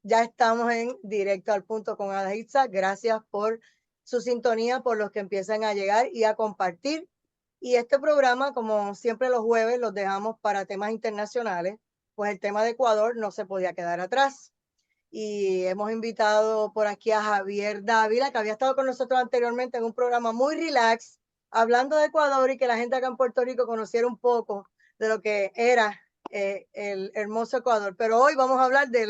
Ya estamos en Directo al Punto con Ada Itza. Gracias por su sintonía, por los que empiezan a llegar y a compartir. Y este programa, como siempre los jueves, los dejamos para temas internacionales, pues el tema de Ecuador no se podía quedar atrás. Y hemos invitado por aquí a Javier Dávila, que había estado con nosotros anteriormente en un programa muy relax, hablando de Ecuador y que la gente acá en Puerto Rico conociera un poco de lo que era el hermoso Ecuador. Pero hoy vamos a hablar de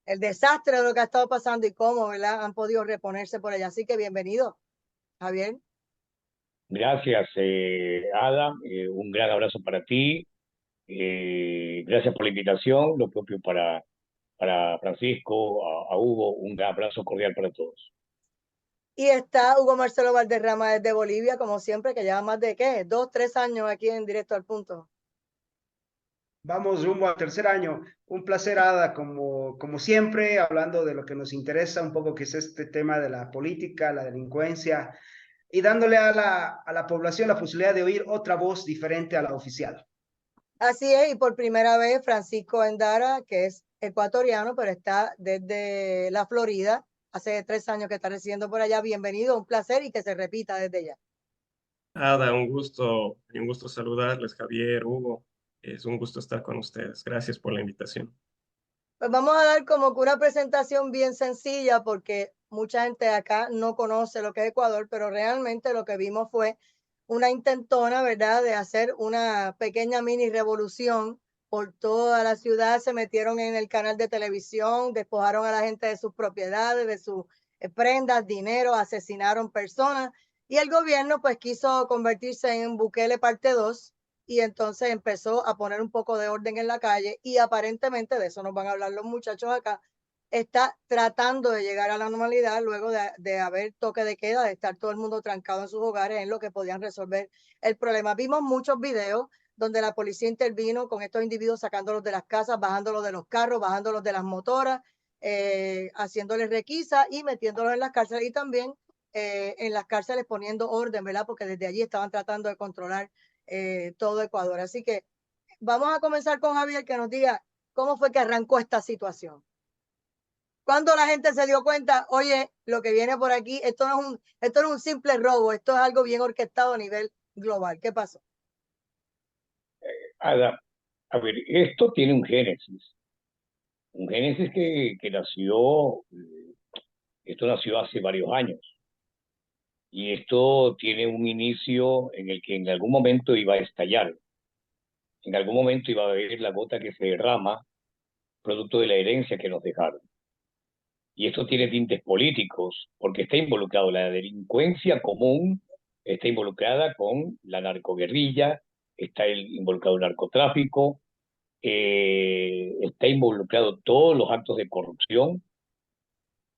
el desastre de lo que ha estado pasando y cómo, ¿verdad?, han podido reponerse por allá. Así que bienvenido, Javier. Gracias, Ada. Un gran abrazo para ti. Gracias por la invitación. Lo propio para Francisco, a Hugo. Un gran abrazo cordial para todos. Y está Hugo Marcelo Valderrama desde Bolivia, como siempre, que lleva más de, ¿qué?, 2, 3 años aquí en Directo al Punto. Vamos rumbo al tercer año. Un placer, Ada, como siempre, hablando de lo que nos interesa un poco, que es este tema de la política, la delincuencia, y dándole a la población la posibilidad de oír otra voz diferente a la oficial. Así es, y por primera vez Francisco Endara, que es ecuatoriano, pero está desde la Florida, hace 3 años que está residiendo por allá. Bienvenido, un placer y que se repita desde allá. Ada, un gusto saludarles, Javier, Hugo. Es un gusto estar con ustedes. Gracias por la invitación. Pues vamos a dar como que una presentación bien sencilla porque mucha gente de acá no conoce lo que es Ecuador, pero realmente lo que vimos fue una intentona, ¿verdad?, de hacer una pequeña mini revolución por toda la ciudad. Se metieron en el canal de televisión, despojaron a la gente de sus propiedades, de sus prendas, dinero, asesinaron personas y el gobierno pues quiso convertirse en Bukele parte 2 y entonces empezó a poner un poco de orden en la calle y aparentemente, de eso nos van a hablar los muchachos acá, está tratando de llegar a la normalidad luego de haber toque de queda, de estar todo el mundo trancado en sus hogares, en lo que podían resolver el problema. Vimos muchos videos donde la policía intervino con estos individuos sacándolos de las casas, bajándolos de los carros, bajándolos de las motoras, haciéndoles requisa y metiéndolos en las cárceles y también en las cárceles poniendo orden, ¿verdad? Porque desde allí estaban tratando de controlar todo Ecuador. Así que vamos a comenzar con Javier, que nos diga cómo fue que arrancó esta situación. Cuando la gente se dio cuenta, oye, lo que viene por aquí, esto no es un simple robo, esto es algo bien orquestado a nivel global. ¿Qué pasó? Ada, a ver, esto tiene un génesis. Un génesis que nació, esto nació hace varios años. Y esto tiene un inicio en el que en algún momento iba a estallar. En algún momento iba a haber la gota que se derrama, producto de la herencia que nos dejaron. Y esto tiene tintes políticos, porque está involucrado la delincuencia común, está involucrada con la narcoguerrilla, está involucrado el narcotráfico, está involucrado todos los actos de corrupción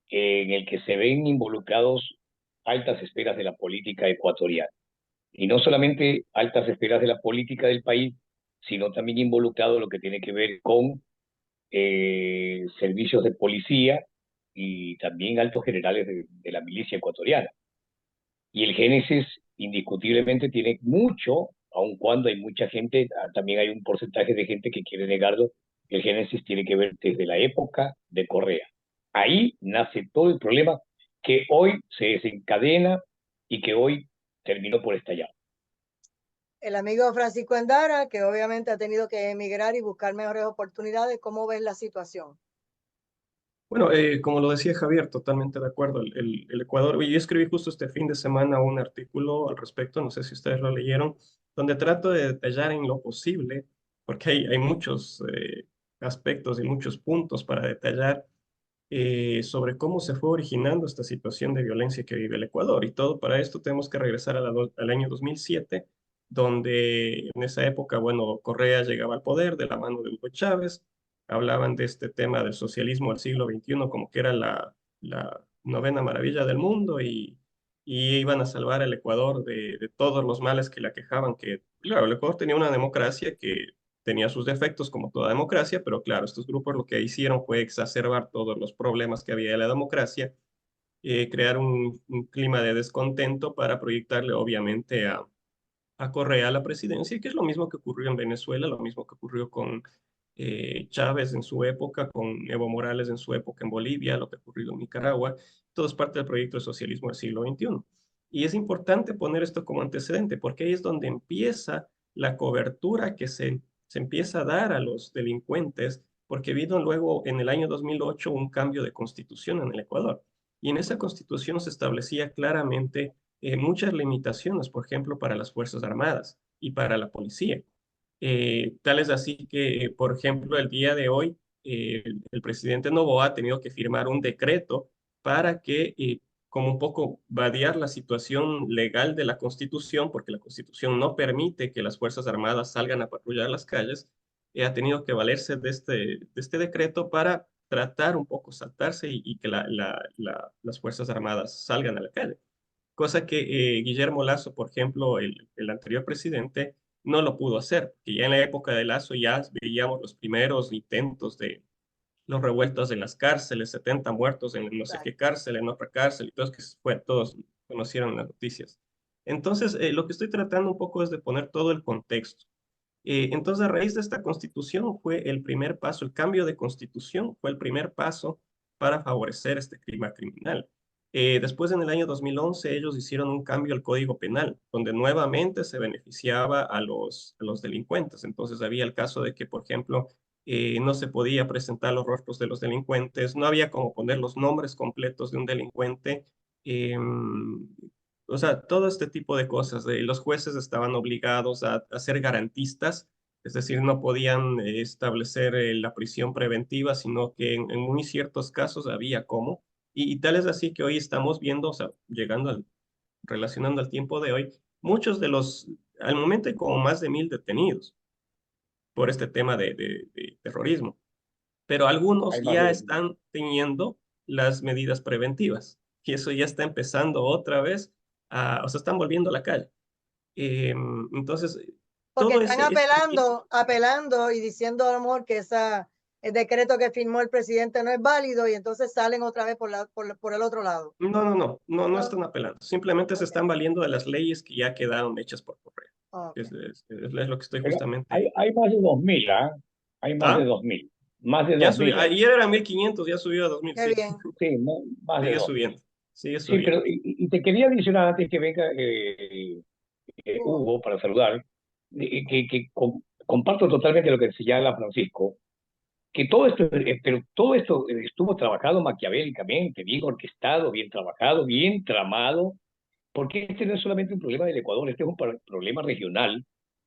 en el que se ven involucrados altas esferas de la política ecuatoriana. Y no solamente altas esferas de la política del país, sino también involucrado lo que tiene que ver con servicios de policía y también altos generales de la milicia ecuatoriana. Y el génesis indiscutiblemente tiene mucho, aun cuando hay mucha gente, también hay un porcentaje de gente que quiere negarlo, el génesis tiene que ver desde la época de Correa. Ahí nace todo el problema que hoy se desencadena y que hoy terminó por estallar. El amigo Francisco Endara, que obviamente ha tenido que emigrar y buscar mejores oportunidades, ¿cómo ves la situación? Bueno, como lo decía Javier, totalmente de acuerdo. El Ecuador, yo escribí justo este fin de semana un artículo al respecto, no sé si ustedes lo leyeron, donde trato de detallar en lo posible, porque hay muchos aspectos y muchos puntos para detallar sobre cómo se fue originando esta situación de violencia que vive el Ecuador. Y todo para esto tenemos que regresar al año 2007, donde en esa época, bueno, Correa llegaba al poder de la mano de Hugo Chávez. Hablaban de este tema del socialismo del siglo XXI como que era la novena maravilla del mundo y iban a salvar al Ecuador de todos los males que le aquejaban, que claro, el Ecuador tenía una democracia que tenía sus defectos como toda democracia, pero claro, estos grupos lo que hicieron fue exacerbar todos los problemas que había de la democracia, crear un clima de descontento para proyectarle obviamente a Correa a la presidencia, que es lo mismo que ocurrió en Venezuela, lo mismo que ocurrió con Chávez en su época, con Evo Morales en su época en Bolivia, lo que ha ocurrido en Nicaragua, todo es parte del proyecto de socialismo del siglo XXI. Y es importante poner esto como antecedente, porque ahí es donde empieza la cobertura que se empieza a dar a los delincuentes, porque vino luego en el año 2008 un cambio de constitución en el Ecuador. Y en esa constitución se establecía claramente muchas limitaciones, por ejemplo, para las Fuerzas Armadas y para la policía. Tal es así que, por ejemplo, el día de hoy, el presidente Noboa ha tenido que firmar un decreto para que, como un poco, vadear la situación legal de la Constitución, porque la Constitución no permite que las Fuerzas Armadas salgan a patrullar las calles, ha tenido que valerse de este decreto para tratar un poco saltarse y que las Fuerzas Armadas salgan a la calle. Cosa que Guillermo Lasso, por ejemplo, el anterior presidente, no lo pudo hacer, que ya en la época de Lasso ya veíamos los primeros intentos de los revueltos en las cárceles, 70 muertos en no sé qué cárcel, en otra cárcel, y todos, todos conocieron las noticias. Entonces, lo que estoy tratando un poco es de poner todo el contexto. Entonces, a raíz de esta constitución fue el primer paso, el cambio de constitución fue el primer paso para favorecer este clima criminal. Después, en el año 2011, ellos hicieron un cambio al Código Penal, donde nuevamente se beneficiaba a los delincuentes. Entonces, había el caso de que, por ejemplo, no se podía presentar los rostros de los delincuentes, no había como poner los nombres completos de un delincuente. O sea, todo este tipo de cosas. Los jueces estaban obligados a ser garantistas, es decir, no podían establecer la prisión preventiva, sino que en muy ciertos casos había cómo. Y tal es así que hoy estamos viendo, o sea, relacionando al tiempo de hoy, muchos de al momento hay como más de 1.000 detenidos por este tema de terrorismo, pero algunos Hay más ya de están teniendo las medidas preventivas y eso ya está empezando otra vez o sea, están volviendo a la calle. Entonces, Porque todo están ese apelando y diciendo a lo mejor que el decreto que firmó el presidente no es válido y entonces salen otra vez por el otro lado. no No, están apelando, simplemente se okay. están valiendo de las leyes que ya quedaron hechas por correo. Okay. Es lo que estoy Pero justamente. hay más de 2000, ¿ah? Hay más de ¿Ah? 2000. Más de Ya 2000 subió, hay. ayer era 1.500, ya subió a 2.000, Qué sí. bien. Sí, más de Sigue 2000. subiendo, sigue Sí, subiendo. pero y te quería adicionar antes que venga Hugo. Hugo para saludar, comparto totalmente lo que señala Francisco, que todo esto, pero todo esto estuvo trabajado maquiavélicamente, bien orquestado, bien trabajado, bien tramado, porque este no es solamente un problema del Ecuador, este es un problema regional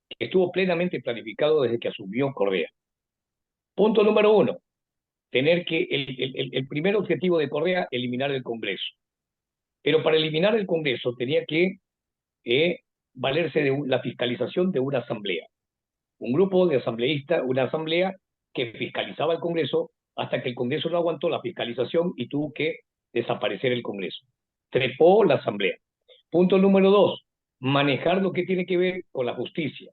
que estuvo plenamente planificado desde que asumió Correa. Punto número uno, tener que el primer objetivo de Correa, eliminar el Congreso. Pero para eliminar el Congreso tenía que eh, valerse de la fiscalización de una asamblea. Un grupo de asambleístas, una asamblea que fiscalizaba el Congreso hasta que el Congreso no aguantó la fiscalización y tuvo que desaparecer el Congreso. Trepó la asamblea. Punto número dos, manejar lo que tiene que ver con la justicia.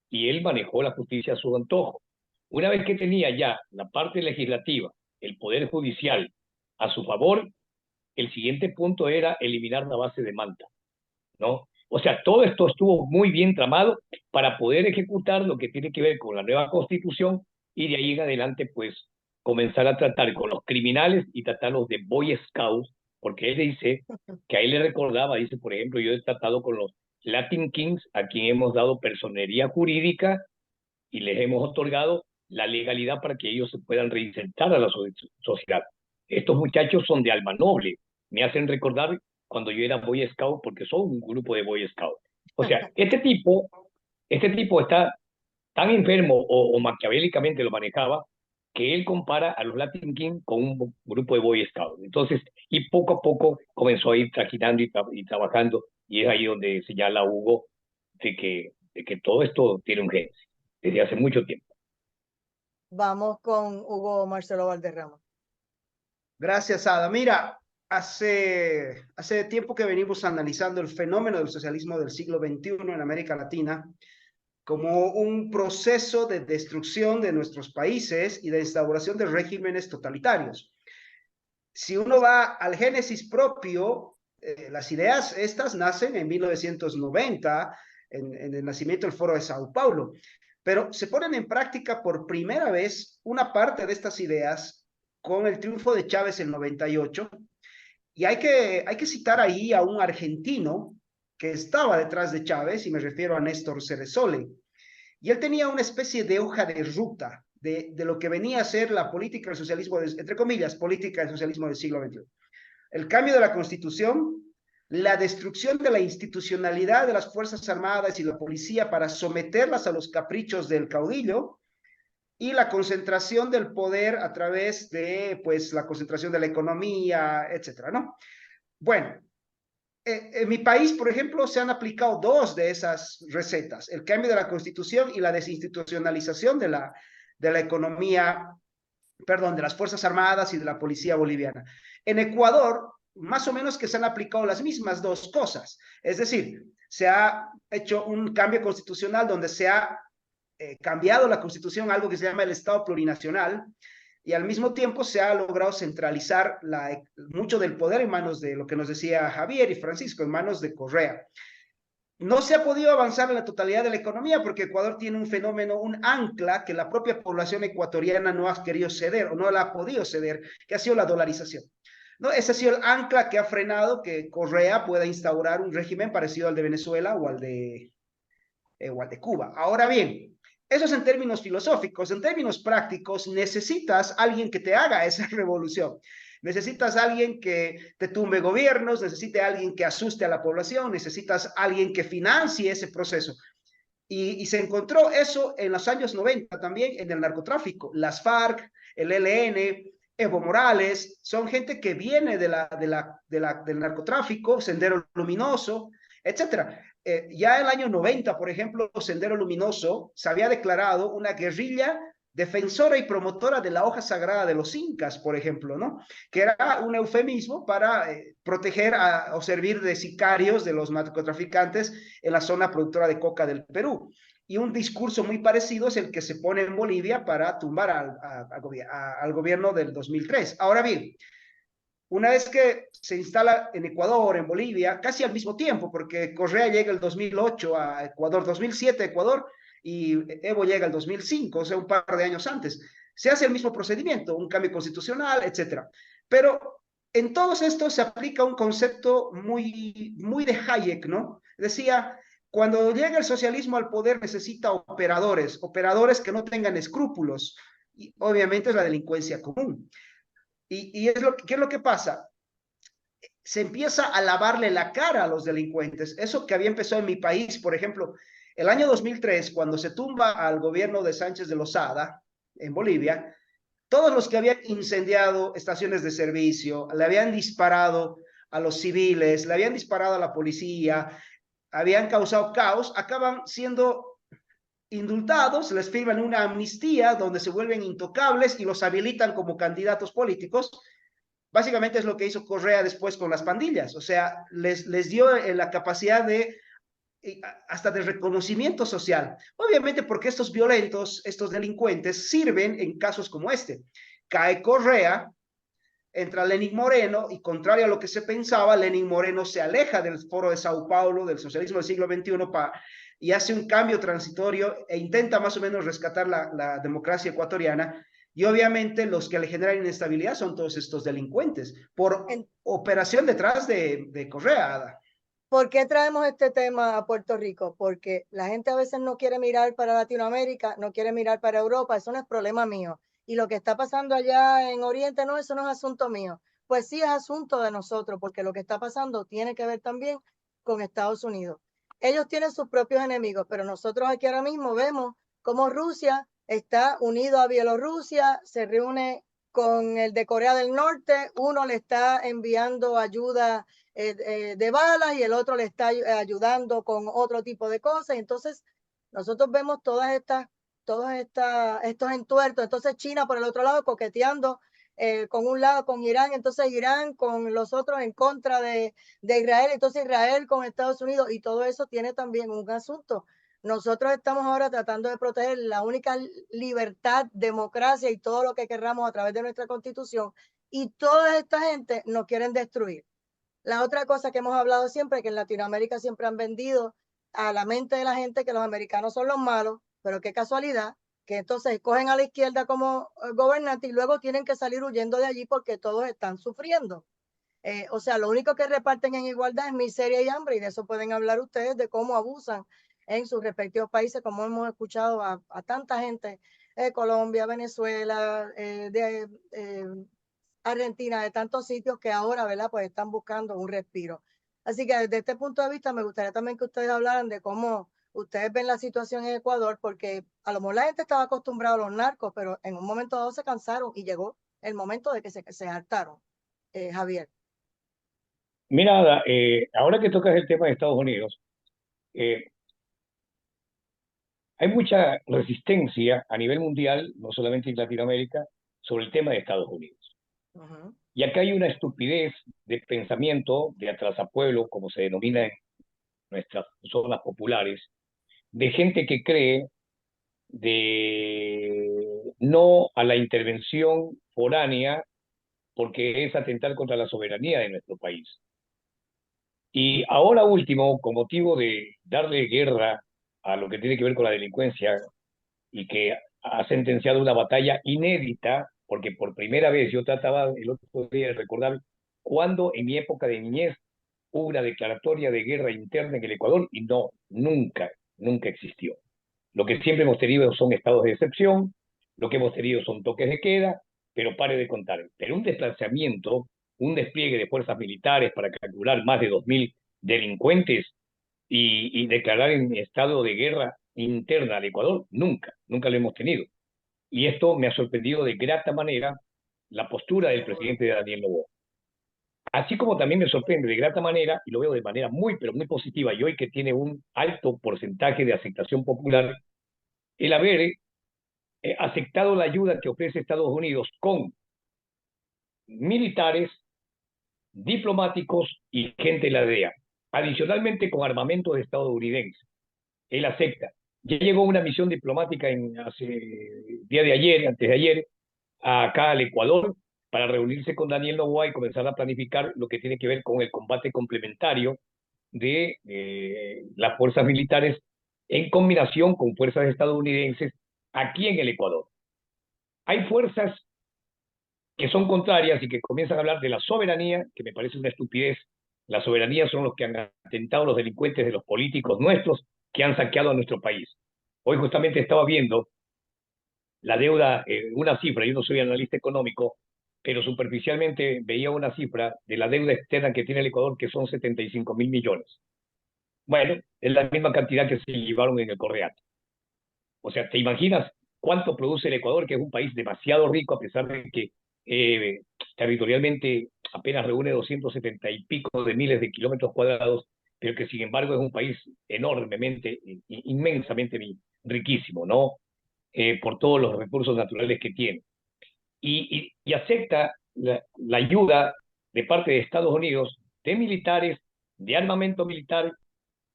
Y él manejó la justicia a su antojo. Una vez que tenía ya la parte legislativa, el Poder Judicial a su favor, el siguiente punto era eliminar la base de Manta, ¿no? O sea, todo esto estuvo muy bien tramado para poder ejecutar lo que tiene que ver con la nueva constitución y de ahí en adelante, pues, comenzar a tratar con los criminales y tratarlos de Boy Scouts, porque él dice que a él le recordaba, dice, por ejemplo, yo he tratado con los Latin Kings, a quien hemos dado personería jurídica y les hemos otorgado la legalidad para que ellos se puedan reinsertar a la sociedad. Estos muchachos son de alma noble, me hacen recordar cuando yo era Boy Scout, porque son un grupo de Boy Scout. O sea, este tipo está tan enfermo o maquiavélicamente lo manejaba que él compara a los Latin King con un grupo de Boy Scout. Entonces, y poco a poco comenzó a ir trajinando y trabajando, y es ahí donde señala Hugo de que todo esto tiene un génesis desde hace mucho tiempo. Vamos con Hugo Marcelo Valderrama. Gracias, Ada. Mira, hace tiempo que venimos analizando el fenómeno del socialismo del siglo XXI en América Latina como un proceso de destrucción de nuestros países y de instauración de regímenes totalitarios. Si uno va al génesis propio, las ideas estas nacen en 1990, en el nacimiento del Foro de Sao Paulo. pero se ponen en práctica por primera vez una parte de estas ideas con el triunfo de Chávez en 98. Y hay que citar ahí a un argentino que estaba detrás de Chávez, y me refiero a Néstor Ceresole. Y él tenía una especie de hoja de ruta de lo que venía a ser la política del socialismo, entre comillas, política del socialismo del siglo XXI. El cambio de la Constitución, la destrucción de la institucionalidad de las Fuerzas Armadas y la policía para someterlas a los caprichos del caudillo, y la concentración del poder a través de, pues, la concentración de la economía, etcétera, ¿no? Bueno, en mi país, por ejemplo, se han aplicado dos de esas recetas: el cambio de la Constitución y la desinstitucionalización de la economía, perdón, de las Fuerzas Armadas y de la policía boliviana. En Ecuador, más o menos que se han aplicado las mismas dos cosas. Es decir, se ha hecho un cambio constitucional donde se ha cambiado la Constitución a algo que se llama el Estado plurinacional, y al mismo tiempo se ha logrado centralizar mucho del poder en manos de lo que nos decía Javier y Francisco, en manos de Correa. No se ha podido avanzar en la totalidad de la economía porque Ecuador tiene un fenómeno, un ancla que la propia población ecuatoriana no ha querido ceder o no la ha podido ceder, que ha sido la dolarización. ¿No? Ese ha sido el ancla que ha frenado que Correa pueda instaurar un régimen parecido al de Venezuela o al de Cuba. Ahora bien, eso es en términos filosóficos. En términos prácticos, necesitas a alguien que te haga esa revolución. Necesitas a alguien que te tumbe gobiernos, necesitas a alguien que asuste a la población, necesitas a alguien que financie ese proceso. Y se encontró eso en los años 90 también en el narcotráfico. Las FARC, el ELN, Evo Morales, son gente que viene del narcotráfico, Sendero Luminoso, etcétera. Ya en el año 90, por ejemplo, Sendero Luminoso se había declarado una guerrilla defensora y promotora de la hoja sagrada de los incas, por ejemplo, ¿no? Que era un eufemismo para proteger o servir de sicarios de los narcotraficantes en la zona productora de coca del Perú. Y un discurso muy parecido es el que se pone en Bolivia para tumbar al gobierno del 2003. Ahora bien, una vez que se instala en Ecuador, en Bolivia, casi al mismo tiempo, porque Correa llega el 2008 a Ecuador, 2007 a Ecuador, y Evo llega el 2005, o sea, un par de años antes. Se hace el mismo procedimiento, un cambio constitucional, etcétera. Pero en todos estos se aplica un concepto muy de Hayek, ¿no? Decía, cuando llega el socialismo al poder necesita operadores que no tengan escrúpulos, y obviamente es la delincuencia común. ¿Qué es lo que pasa? Se empieza a lavarle la cara a los delincuentes. Eso que había empezado en mi país, por ejemplo, el año 2003, cuando se tumba al gobierno de Sánchez de Lozada en Bolivia, todos los que habían incendiado estaciones de servicio, le habían disparado a los civiles, le habían disparado a la policía, habían causado caos, acaban siendo indultados, les firman una amnistía donde se vuelven intocables y los habilitan como candidatos políticos. Básicamente es lo que hizo Correa después con las pandillas, o sea, les dio la capacidad de hasta de reconocimiento social. Obviamente porque estos violentos, estos delincuentes sirven en casos como este. Cae Correa, entra Lenín Moreno y, contrario a lo que se pensaba, Lenín Moreno se aleja del Foro de Sao Paulo, del socialismo del siglo XXI, y hace un cambio transitorio e intenta más o menos rescatar la democracia ecuatoriana. Y obviamente los que le generan inestabilidad son todos estos delincuentes por operación detrás de Correa, Ada. ¿Por qué traemos este tema a Puerto Rico? Porque la gente a veces no quiere mirar para Latinoamérica, no quiere mirar para Europa, eso no es problema mío. Y lo que está pasando allá en Oriente, no, eso no es asunto mío. Pues sí es asunto de nosotros, porque lo que está pasando tiene que ver también con Estados Unidos. Ellos tienen sus propios enemigos, pero nosotros aquí ahora mismo vemos cómo Rusia está unido a Bielorrusia, se reúne con el de Corea del Norte, uno le está enviando ayuda de balas y el otro le está ayudando con otro tipo de cosas. Y entonces nosotros vemos estos entuertos. Entonces China por el otro lado coqueteando con un lado con Irán, entonces Irán con los otros en contra de Israel, entonces Israel con Estados Unidos, y todo eso tiene también un asunto. Nosotros estamos ahora tratando de proteger la única libertad, democracia y todo lo que querramos a través de nuestra constitución, y toda esta gente nos quieren destruir. La otra cosa que hemos hablado siempre, que en Latinoamérica siempre han vendido a la mente de la gente que los americanos son los malos, pero qué casualidad que entonces cogen a la izquierda como gobernante y luego tienen que salir huyendo de allí porque todos están sufriendo. O sea, lo único que reparten en igualdad es miseria y hambre, y de eso pueden hablar ustedes, de cómo abusan en sus respectivos países, como hemos escuchado a tanta gente, Colombia, Venezuela, Argentina, de tantos sitios que ahora, ¿verdad? Pues están buscando un respiro. Así que desde este punto de vista me gustaría también que ustedes hablaran de cómo ustedes ven la situación en Ecuador, porque a lo mejor la gente estaba acostumbrada a los narcos, pero en un momento dado se cansaron y llegó el momento de que se hartaron. Javier. Mira, ahora que tocas el tema de Estados Unidos, eh, hay mucha resistencia a nivel mundial, no solamente en Latinoamérica, sobre el tema de Estados Unidos. Y acá hay una estupidez de pensamiento de atrasapueblo, como se denomina en nuestras zonas populares, de gente que cree de no a la intervención foránea porque es atentar contra la soberanía de nuestro país. Y ahora último, con motivo de darle guerra a lo que tiene que ver con la delincuencia y que ha sentenciado una batalla inédita, porque por primera vez yo trataba el otro día de recordar cuándo en mi época de niñez hubo una declaratoria de guerra interna en el Ecuador y no, nunca existió. Lo que siempre hemos tenido son estados de excepción, lo que hemos tenido son toques de queda, pero pare de contar. Pero un desplazamiento, un despliegue de fuerzas militares para calcular más de 2.000 delincuentes y declarar en estado de guerra interna al Ecuador, nunca lo hemos tenido. Y esto me ha sorprendido de grata manera la postura del presidente Daniel Noboa. Así como también me sorprende de grata manera, y lo veo de manera muy, pero muy positiva, y hoy que tiene un alto porcentaje de aceptación popular, el haber aceptado la ayuda que ofrece Estados Unidos con militares, diplomáticos y gente de la DEA, adicionalmente con armamento estadounidense. Él acepta. Ya llegó una misión diplomática hace día de ayer, antes de ayer, acá al Ecuador, para reunirse con Daniel Noboa y comenzar a planificar lo que tiene que ver con el combate complementario de las fuerzas militares en combinación con fuerzas estadounidenses aquí en el Ecuador. Hay fuerzas que son contrarias y que comienzan a hablar de la soberanía, que me parece una estupidez. La soberanía son los que han atentado los delincuentes de los políticos nuestros que han saqueado a nuestro país. Hoy justamente estaba viendo la deuda, una cifra, yo no soy analista económico, pero superficialmente veía una cifra de la deuda externa que tiene el Ecuador, que son 75.000 millones. Bueno, es la misma cantidad que se llevaron en el Correato. O sea, ¿te imaginas cuánto produce el Ecuador, que es un país demasiado rico, a pesar de que territorialmente apenas reúne 270 y pico de miles de kilómetros cuadrados, pero que sin embargo es un país enormemente, inmensamente riquísimo, ¿no? Por todos los recursos naturales que tiene. Y acepta la ayuda de parte de Estados Unidos, de militares, de armamento militar,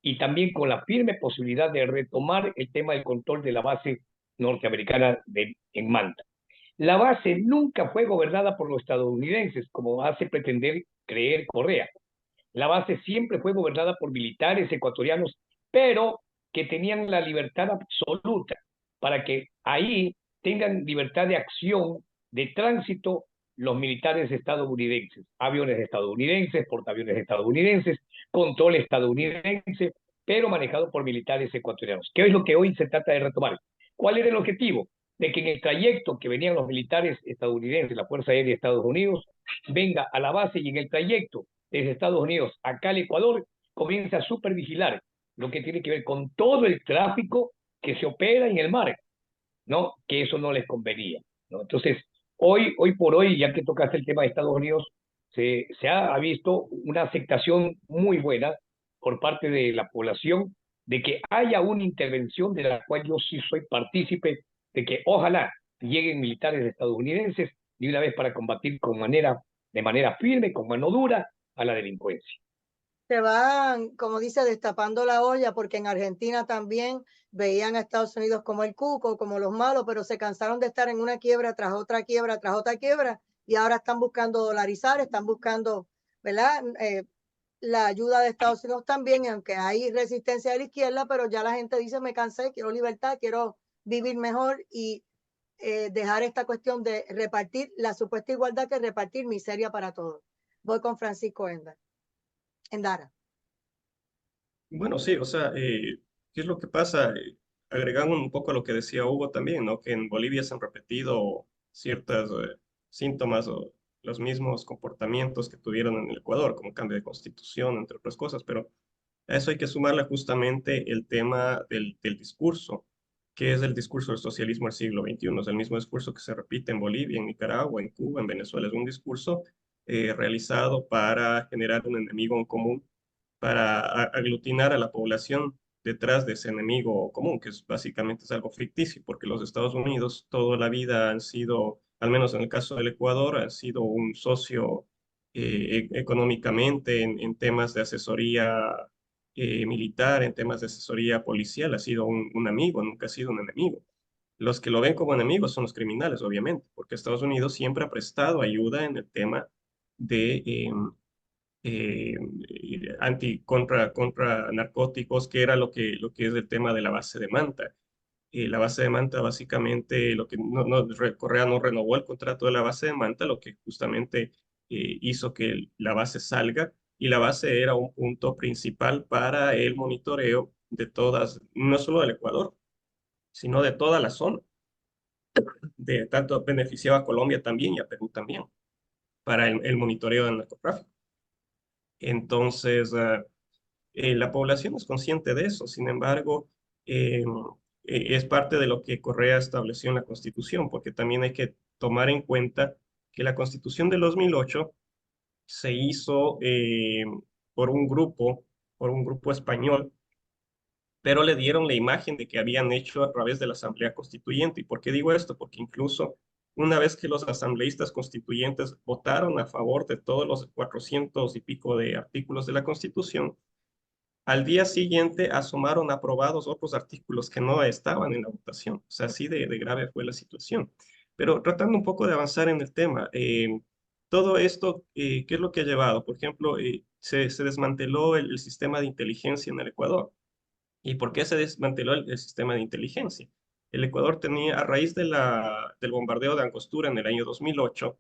y también con la firme posibilidad de retomar el tema del control de la base norteamericana en Manta. La base nunca fue gobernada por los estadounidenses, como hace pretender creer Correa. La base siempre fue gobernada por militares ecuatorianos, pero que tenían la libertad absoluta para que ahí tengan libertad de acción, de tránsito, los militares estadounidenses, aviones estadounidenses, portaaviones estadounidenses, control estadounidense, pero manejado por militares ecuatorianos. ¿Qué es lo que hoy se trata de retomar? ¿Cuál era el objetivo? De que en el trayecto que venían los militares estadounidenses, la Fuerza Aérea de Estados Unidos, venga a la base y en el trayecto desde Estados Unidos acá al Ecuador comienza a supervigilar lo que tiene que ver con todo el tráfico que se opera en el mar, ¿no? Que eso no les convenía, ¿no? Entonces, hoy por hoy, ya que tocaste el tema de Estados Unidos, se ha visto una aceptación muy buena por parte de la población de que haya una intervención de la cual yo sí soy partícipe, de que ojalá lleguen militares estadounidenses de una vez para combatir de manera firme, con mano dura, a la delincuencia. Se van, como dice, destapando la olla, porque en Argentina también veían a Estados Unidos como el cuco, como los malos, pero se cansaron de estar en una quiebra tras otra quiebra, tras otra quiebra, y ahora están buscando dolarizar, están buscando, ¿verdad? La ayuda de Estados Unidos también, aunque hay resistencia de la izquierda, pero ya la gente dice, me cansé, quiero libertad, quiero vivir mejor y dejar esta cuestión de repartir la supuesta igualdad que repartir miseria para todos. Voy con Francisco Endara. Bueno, sí, o sea, ¿qué es lo que pasa? Agregando un poco a lo que decía Hugo también, ¿no? Que en Bolivia se han repetido ciertos síntomas o los mismos comportamientos que tuvieron en el Ecuador, como cambio de constitución, entre otras cosas, pero a eso hay que sumarle justamente el tema del discurso, que es el discurso del socialismo del siglo XXI. Es el mismo discurso que se repite en Bolivia, en Nicaragua, en Cuba, en Venezuela. Es un discurso realizado para generar un enemigo en común, para aglutinar a la población detrás de ese enemigo común, que es básicamente es algo ficticio, porque los Estados Unidos toda la vida han sido, al menos en el caso del Ecuador, han sido un socio económicamente en temas de asesoría militar, en temas de asesoría policial, ha sido un amigo, nunca ha sido un enemigo. Los que lo ven como enemigos son los criminales, obviamente, porque Estados Unidos siempre ha prestado ayuda en el tema de eh, contra narcóticos, que era lo que es el tema de la base de Manta. La base de Manta, básicamente, lo que Correa no renovó el contrato de la base de Manta, lo que justamente hizo que la base salga, y la base era un punto principal para el monitoreo de todas, no solo del Ecuador, sino de toda la zona. De tanto beneficiaba a Colombia también y a Perú también, para el monitoreo del narcotráfico. Entonces, la población es consciente de eso. Sin embargo, eh, es parte de lo que Correa estableció en la Constitución, porque también hay que tomar en cuenta que la Constitución del 2008 se hizo por un grupo español, pero le dieron la imagen de que habían hecho a través de la Asamblea Constituyente. ¿Y por qué digo esto? Porque incluso una vez que los asambleístas constituyentes votaron a favor de todos los 400 y pico de artículos de la Constitución, al día siguiente asomaron aprobados otros artículos que no estaban en la votación. O sea, así de grave fue la situación. Pero tratando un poco de avanzar en el tema, todo esto, ¿qué es lo que ha llevado? Por ejemplo, se desmanteló el sistema de inteligencia en el Ecuador. ¿Y por qué se desmanteló el sistema de inteligencia? El Ecuador tenía, a raíz del bombardeo de Angostura en el año 2008,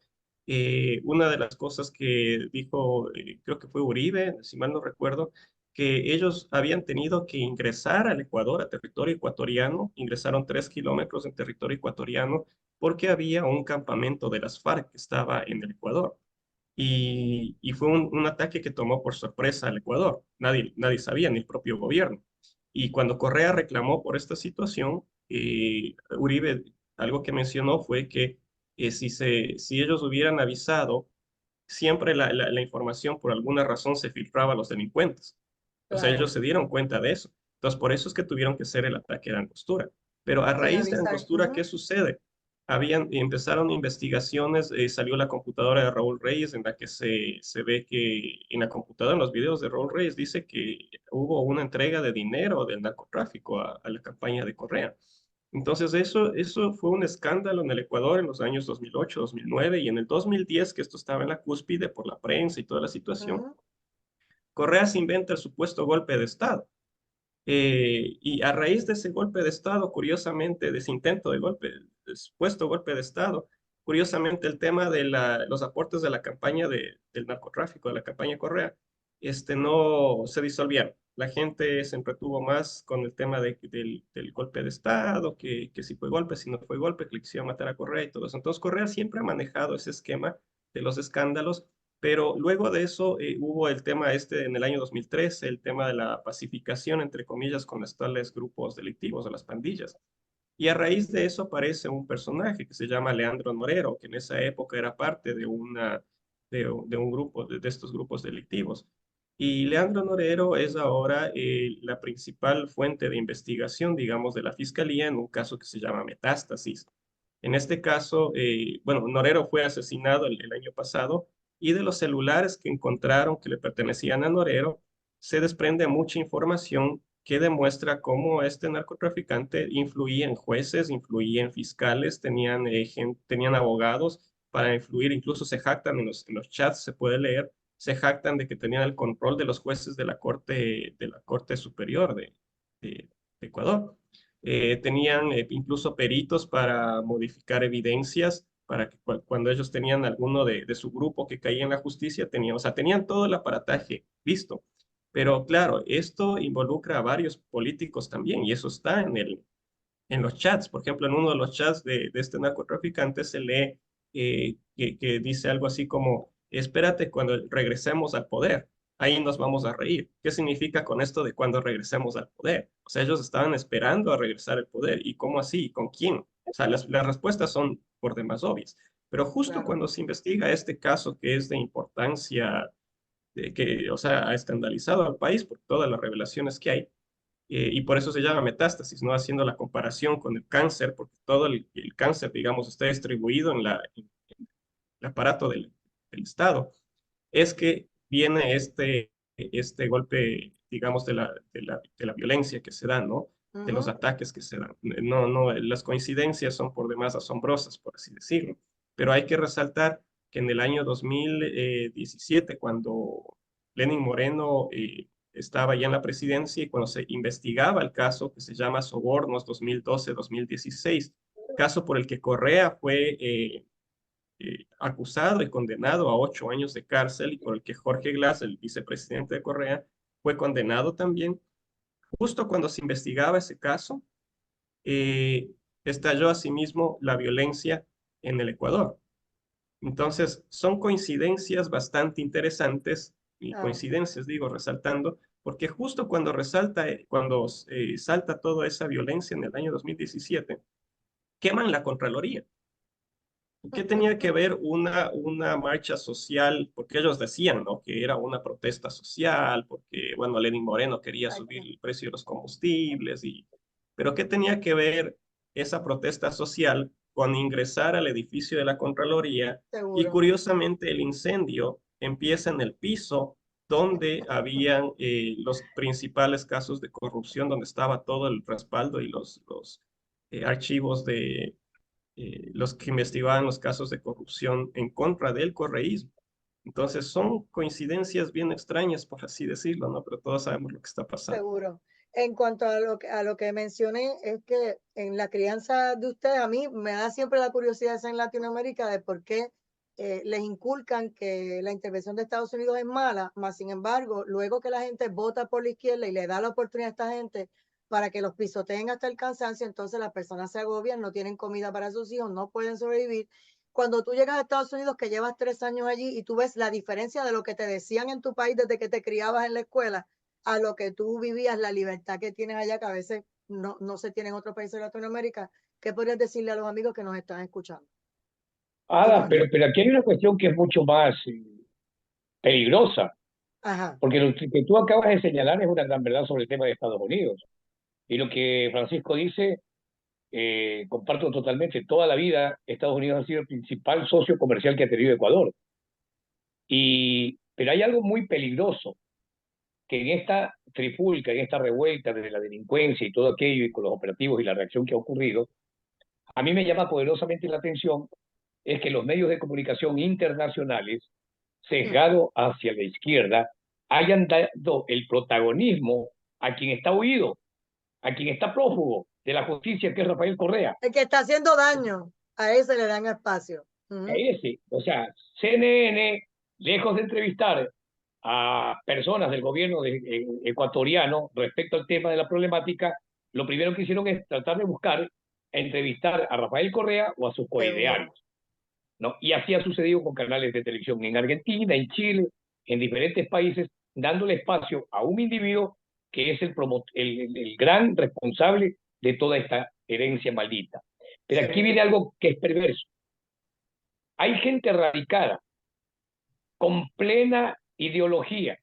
una de las cosas que dijo, creo que fue Uribe, si mal no recuerdo, que ellos habían tenido que ingresar al Ecuador, a territorio ecuatoriano, ingresaron 3 kilómetros en territorio ecuatoriano, porque había un campamento de las FARC que estaba en el Ecuador. Y fue un ataque que tomó por sorpresa al Ecuador. Nadie sabía, ni el propio gobierno. Y cuando Correa reclamó por esta situación, Uribe, algo que mencionó fue que si ellos hubieran avisado, siempre la información por alguna razón se filtraba a los delincuentes. O sea, Claro, ellos se dieron cuenta de eso. Entonces, por eso es que tuvieron que hacer el ataque de Angostura. Pero a sin raíz de avisar. Angostura, ¿qué sucede? Empezaron investigaciones, salió la computadora de Raúl Reyes, en la que se ve que en la computadora, en los videos de Raúl Reyes, dice que hubo una entrega de dinero del narcotráfico a la campaña de Correa. Entonces, eso fue un escándalo en el Ecuador en los años 2008, 2009, y en el 2010, que esto estaba en la cúspide por la prensa y toda la situación, Ujú. Correa se inventa el supuesto golpe de Estado. Y a raíz de ese golpe de Estado, curiosamente, de ese intento de golpe, de supuesto golpe de Estado, curiosamente el tema de los aportes de la campaña del narcotráfico, de la campaña Correa, no se disolvieron. La gente se entretuvo más con el tema del golpe de Estado, que si fue golpe, si no fue golpe, que le quisieron matar a Correa y todo eso. Entonces Correa siempre ha manejado ese esquema de los escándalos, pero luego de eso hubo el tema en el año 2013, el tema de la pacificación, entre comillas, con los tales grupos delictivos o las pandillas. Y a raíz de eso aparece un personaje que se llama Leandro Norero, que en esa época era parte de un grupo, de estos grupos delictivos. Y Leandro Norero es ahora la principal fuente de investigación, digamos, de la fiscalía en un caso que se llama Metástasis. En este caso, bueno, Norero fue asesinado el año pasado, y de los celulares que encontraron que le pertenecían a Norero, se desprende mucha información que demuestra cómo este narcotraficante influía en jueces, influía en fiscales, tenían abogados para influir, incluso se jactan en los chats, se puede leer, se jactan de que tenían el control de los jueces de la Corte Superior de Ecuador. Tenían incluso peritos para modificar evidencias, para que cuando ellos tenían alguno de su grupo que caía en la justicia, tenían, o sea, tenían todo el aparataje listo. Pero claro, esto involucra a varios políticos también, y eso está en los chats. Por ejemplo, en uno de los chats de este narcotraficante se lee que dice algo así como, espérate cuando regresemos al poder, ahí nos vamos a reír. ¿Qué significa con esto de cuando regresemos al poder? O sea, ellos estaban esperando a regresar al poder. ¿Y cómo así? ¿Con quién? O sea, las respuestas son por demás obvias. Pero justo Claro. cuando se investiga este caso que es de importancia, que, o sea, ha escandalizado al país por todas las revelaciones que hay, y por eso se llama metástasis, ¿no? Haciendo la comparación con el cáncer, porque todo el cáncer, digamos, está distribuido en el aparato del Estado. Es que viene este golpe, digamos, de la violencia que se da, ¿no? De los Ujú. ataques que se dan. No, no, las coincidencias son por demás asombrosas, por así decirlo. Pero hay que resaltar que en el año 2017, cuando Lenin Moreno estaba ya en la presidencia y cuando se investigaba el caso que se llama Sobornos 2012-2016, caso por el que Correa fue acusado y condenado a 8 años de cárcel y por el que Jorge Glass, el vicepresidente de Correa, fue condenado también. Justo cuando se investigaba ese caso, eh, estalló asimismo la violencia en el Ecuador. Entonces, son coincidencias bastante interesantes, y Claro. coincidencias, digo, resaltando, porque justo cuando salta toda esa violencia en el año 2017, queman la Contraloría. ¿Qué tenía que ver una marcha social? Porque ellos decían, ¿no? Que era una protesta social, porque, bueno, Lenín Moreno quería subir Exacto. el precio de los combustibles, pero ¿qué tenía que ver esa protesta social con ingresar al edificio de la Contraloría? Y Seguro. curiosamente el incendio empieza en el piso donde habían los principales casos de corrupción, donde estaba todo el respaldo y los archivos de los que investigaban los casos de corrupción en contra del correísmo. Entonces son coincidencias bien extrañas, por así decirlo, ¿no? Pero todos sabemos lo que está pasando. Seguro. En cuanto a lo que mencioné, es que en la crianza de ustedes, a mí me da siempre la curiosidad esa en Latinoamérica de por qué les inculcan que la intervención de Estados Unidos es mala, más sin embargo, luego que la gente vota por la izquierda y le da la oportunidad a esta gente para que los pisoteen hasta el cansancio, entonces las personas se agobian, no tienen comida para sus hijos, no pueden sobrevivir. Cuando tú llegas a Estados Unidos, que llevas 3 años allí y tú ves la diferencia de lo que te decían en tu país desde que te criabas en la escuela, a lo que tú vivías, la libertad que tienes allá, que a veces no se tiene en otros países de Latinoamérica, ¿qué podrías decirle a los amigos que nos están escuchando? Ada, Dime. pero aquí hay una cuestión que es mucho más peligrosa, Ajá, porque lo que tú acabas de señalar es una gran verdad sobre el tema de Estados Unidos. Y lo que Francisco dice, comparto totalmente. Toda la vida Estados Unidos ha sido el principal socio comercial que ha tenido Ecuador. Pero hay algo muy peligroso, que en esta trifulca, en esta revuelta de la delincuencia y todo aquello, y con los operativos y la reacción que ha ocurrido, a mí me llama poderosamente la atención, es que los medios de comunicación internacionales, mm, sesgados hacia la izquierda, hayan dado el protagonismo a quien está huido, a quien está prófugo de la justicia, que es Rafael Correa. el que está haciendo daño, a ese le dan espacio. A Ujú. ese, o sea, CNN, lejos de entrevistar a personas del gobierno ecuatoriano respecto al tema de la problemática, lo primero que hicieron es tratar de buscar entrevistar a Rafael Correa o a sus Seguro. coidearios, ¿no? Y así ha sucedido con canales de televisión en Argentina, en Chile, en diferentes países, dándole espacio a un individuo que es el gran responsable de toda esta herencia maldita. Pero aquí Seguro. viene algo que es perverso. Hay gente radicada con plena ideología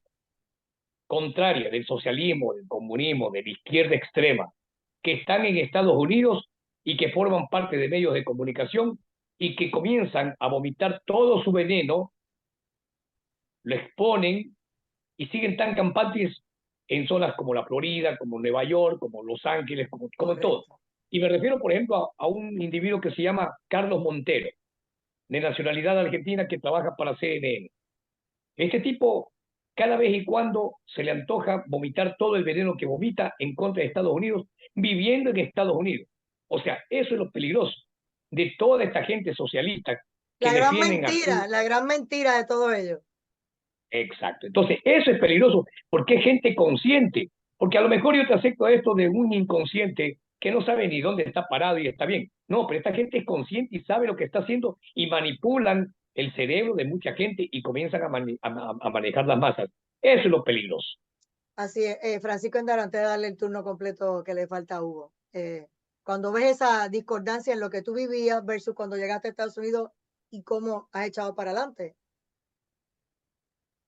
contraria del socialismo, del comunismo, de la izquierda extrema, que están en Estados Unidos y que forman parte de medios de comunicación y que comienzan a vomitar todo su veneno, lo exponen y siguen tan campantes en zonas como la Florida, como Nueva York, como Los Ángeles, como en todo. Correcto. Y me refiero, por ejemplo, a un individuo que se llama Carlos Montero, de nacionalidad argentina, que trabaja para CNN. Este tipo cada vez y cuando se le antoja vomitar todo el veneno que vomita en contra de Estados Unidos, viviendo en Estados Unidos. O sea, eso es lo peligroso de toda esta gente socialista que defienden a Cuba. La gran mentira de todo ello. Exacto. Entonces, eso es peligroso porque es gente consciente. Porque a lo mejor yo te acepto esto de un inconsciente que no sabe ni dónde está parado y está bien. No, pero esta gente es consciente y sabe lo que está haciendo y manipulan el cerebro de mucha gente y comienzan a manejar las masas. Eso es lo peligroso. Así es, Francisco Endara, antes de darle el turno completo que le falta a Hugo. Cuando ves esa discordancia en lo que tú vivías versus cuando llegaste a Estados Unidos y cómo has echado para adelante.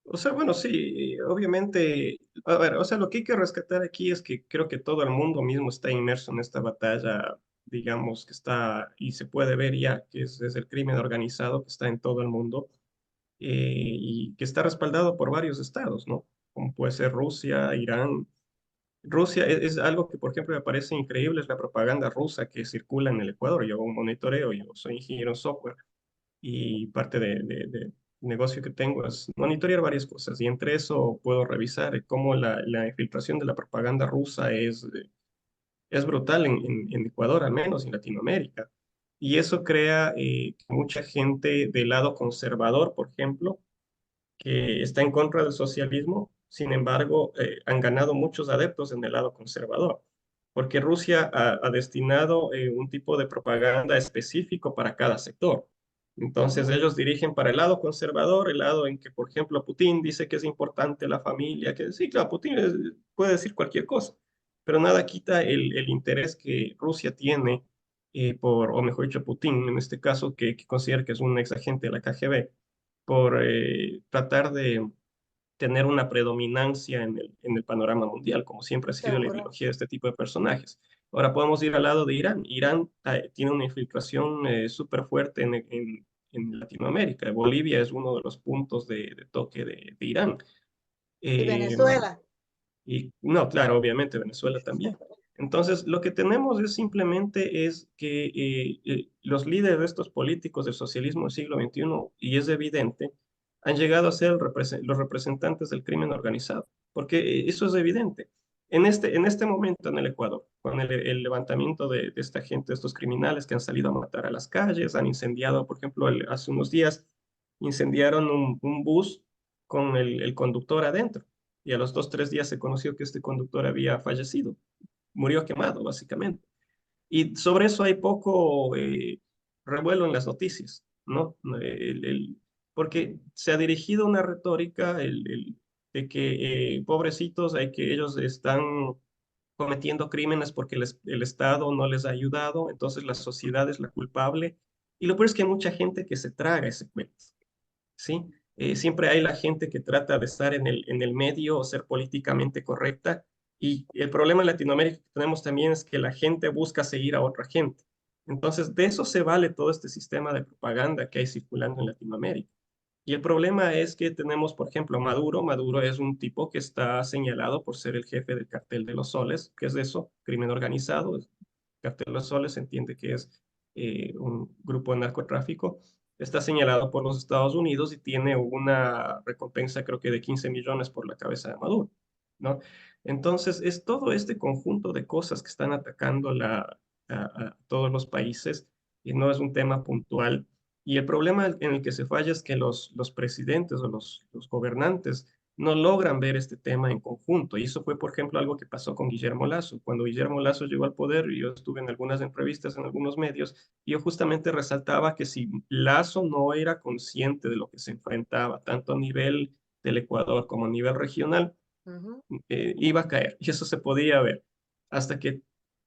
O sea, bueno, sí, obviamente, a ver, o sea, lo que hay que rescatar aquí es que creo que todo el mundo mismo está inmerso en esta batalla, digamos, que está, y se puede ver ya, que es el crimen organizado que está en todo el mundo y que está respaldado por varios estados, ¿no? Como puede ser Rusia, Irán. Rusia es algo que, por ejemplo, me parece increíble, es la propaganda rusa que circula en el Ecuador. Yo hago un monitoreo, yo soy ingeniero en software y parte de negocio que tengo es monitorear varias cosas y entre eso puedo revisar cómo la infiltración de la propaganda rusa es brutal en Ecuador, al menos en Latinoamérica. Y eso crea que mucha gente del lado conservador, por ejemplo, que está en contra del socialismo, sin embargo, han ganado muchos adeptos en el lado conservador, porque Rusia ha destinado un tipo de propaganda específico para cada sector. Entonces ellos dirigen para el lado conservador, el lado en que, por ejemplo, Putin dice que es importante la familia, que sí, claro, Putin puede decir cualquier cosa, pero nada quita el interés que Rusia tiene o mejor dicho, Putin en este caso, que considera que es un ex agente de la KGB, por tratar de tener una predominancia en el panorama mundial, como siempre ha sido la Seguro. ideología de este tipo de personajes. Ahora podemos ir al lado de Irán. Irán tiene una infiltración súper fuerte en Latinoamérica. Bolivia es uno de los puntos de toque de Irán. Y Eh, Venezuela. y no, claro, obviamente Venezuela también. Entonces, lo que tenemos es simplemente es que los líderes de estos políticos del socialismo del siglo XXI, y es evidente, han llegado a ser los representantes del crimen organizado, porque eso es evidente. En este momento en el Ecuador, con el levantamiento de esta gente, de estos criminales que han salido a matar a las calles, han incendiado, por ejemplo, hace unos días incendiaron un bus con el conductor adentro y a los 2, 3 días se conoció que este conductor había fallecido, murió quemado básicamente. Y sobre eso hay poco revuelo en las noticias, ¿no? Porque se ha dirigido una retórica de que pobrecitos, hay que ellos están cometiendo crímenes porque el Estado no les ha ayudado, entonces la sociedad es la culpable. Y lo peor es que hay mucha gente que se traga ese cuento. ¿Sí? Siempre hay la gente que trata de estar en el medio o ser políticamente correcta. Y el problema en Latinoamérica que tenemos también es que la gente busca seguir a otra gente. Entonces, de eso se vale todo este sistema de propaganda que hay circulando en Latinoamérica. Y el problema es que tenemos, por ejemplo, a Maduro. Maduro es un tipo que está señalado por ser el jefe del cartel de los soles. ¿Qué es eso? Crimen organizado. El cartel de los soles se entiende que es un grupo de narcotráfico. Está señalado por los Estados Unidos y tiene una recompensa, creo que de 15 millones por la cabeza de Maduro, ¿no? Entonces, es todo este conjunto de cosas que están atacando a todos los países y no es un tema puntual. Y el problema en el que se falla es que los presidentes o los gobernantes no logran ver este tema en conjunto. Y eso fue, por ejemplo, algo que pasó con Guillermo Lasso. Cuando Guillermo Lasso llegó al poder, y yo estuve en algunas entrevistas en algunos medios, y yo justamente resaltaba que si Lasso no era consciente de lo que se enfrentaba, tanto a nivel del Ecuador como a nivel regional, iba a caer. Y eso se podía ver. Hasta que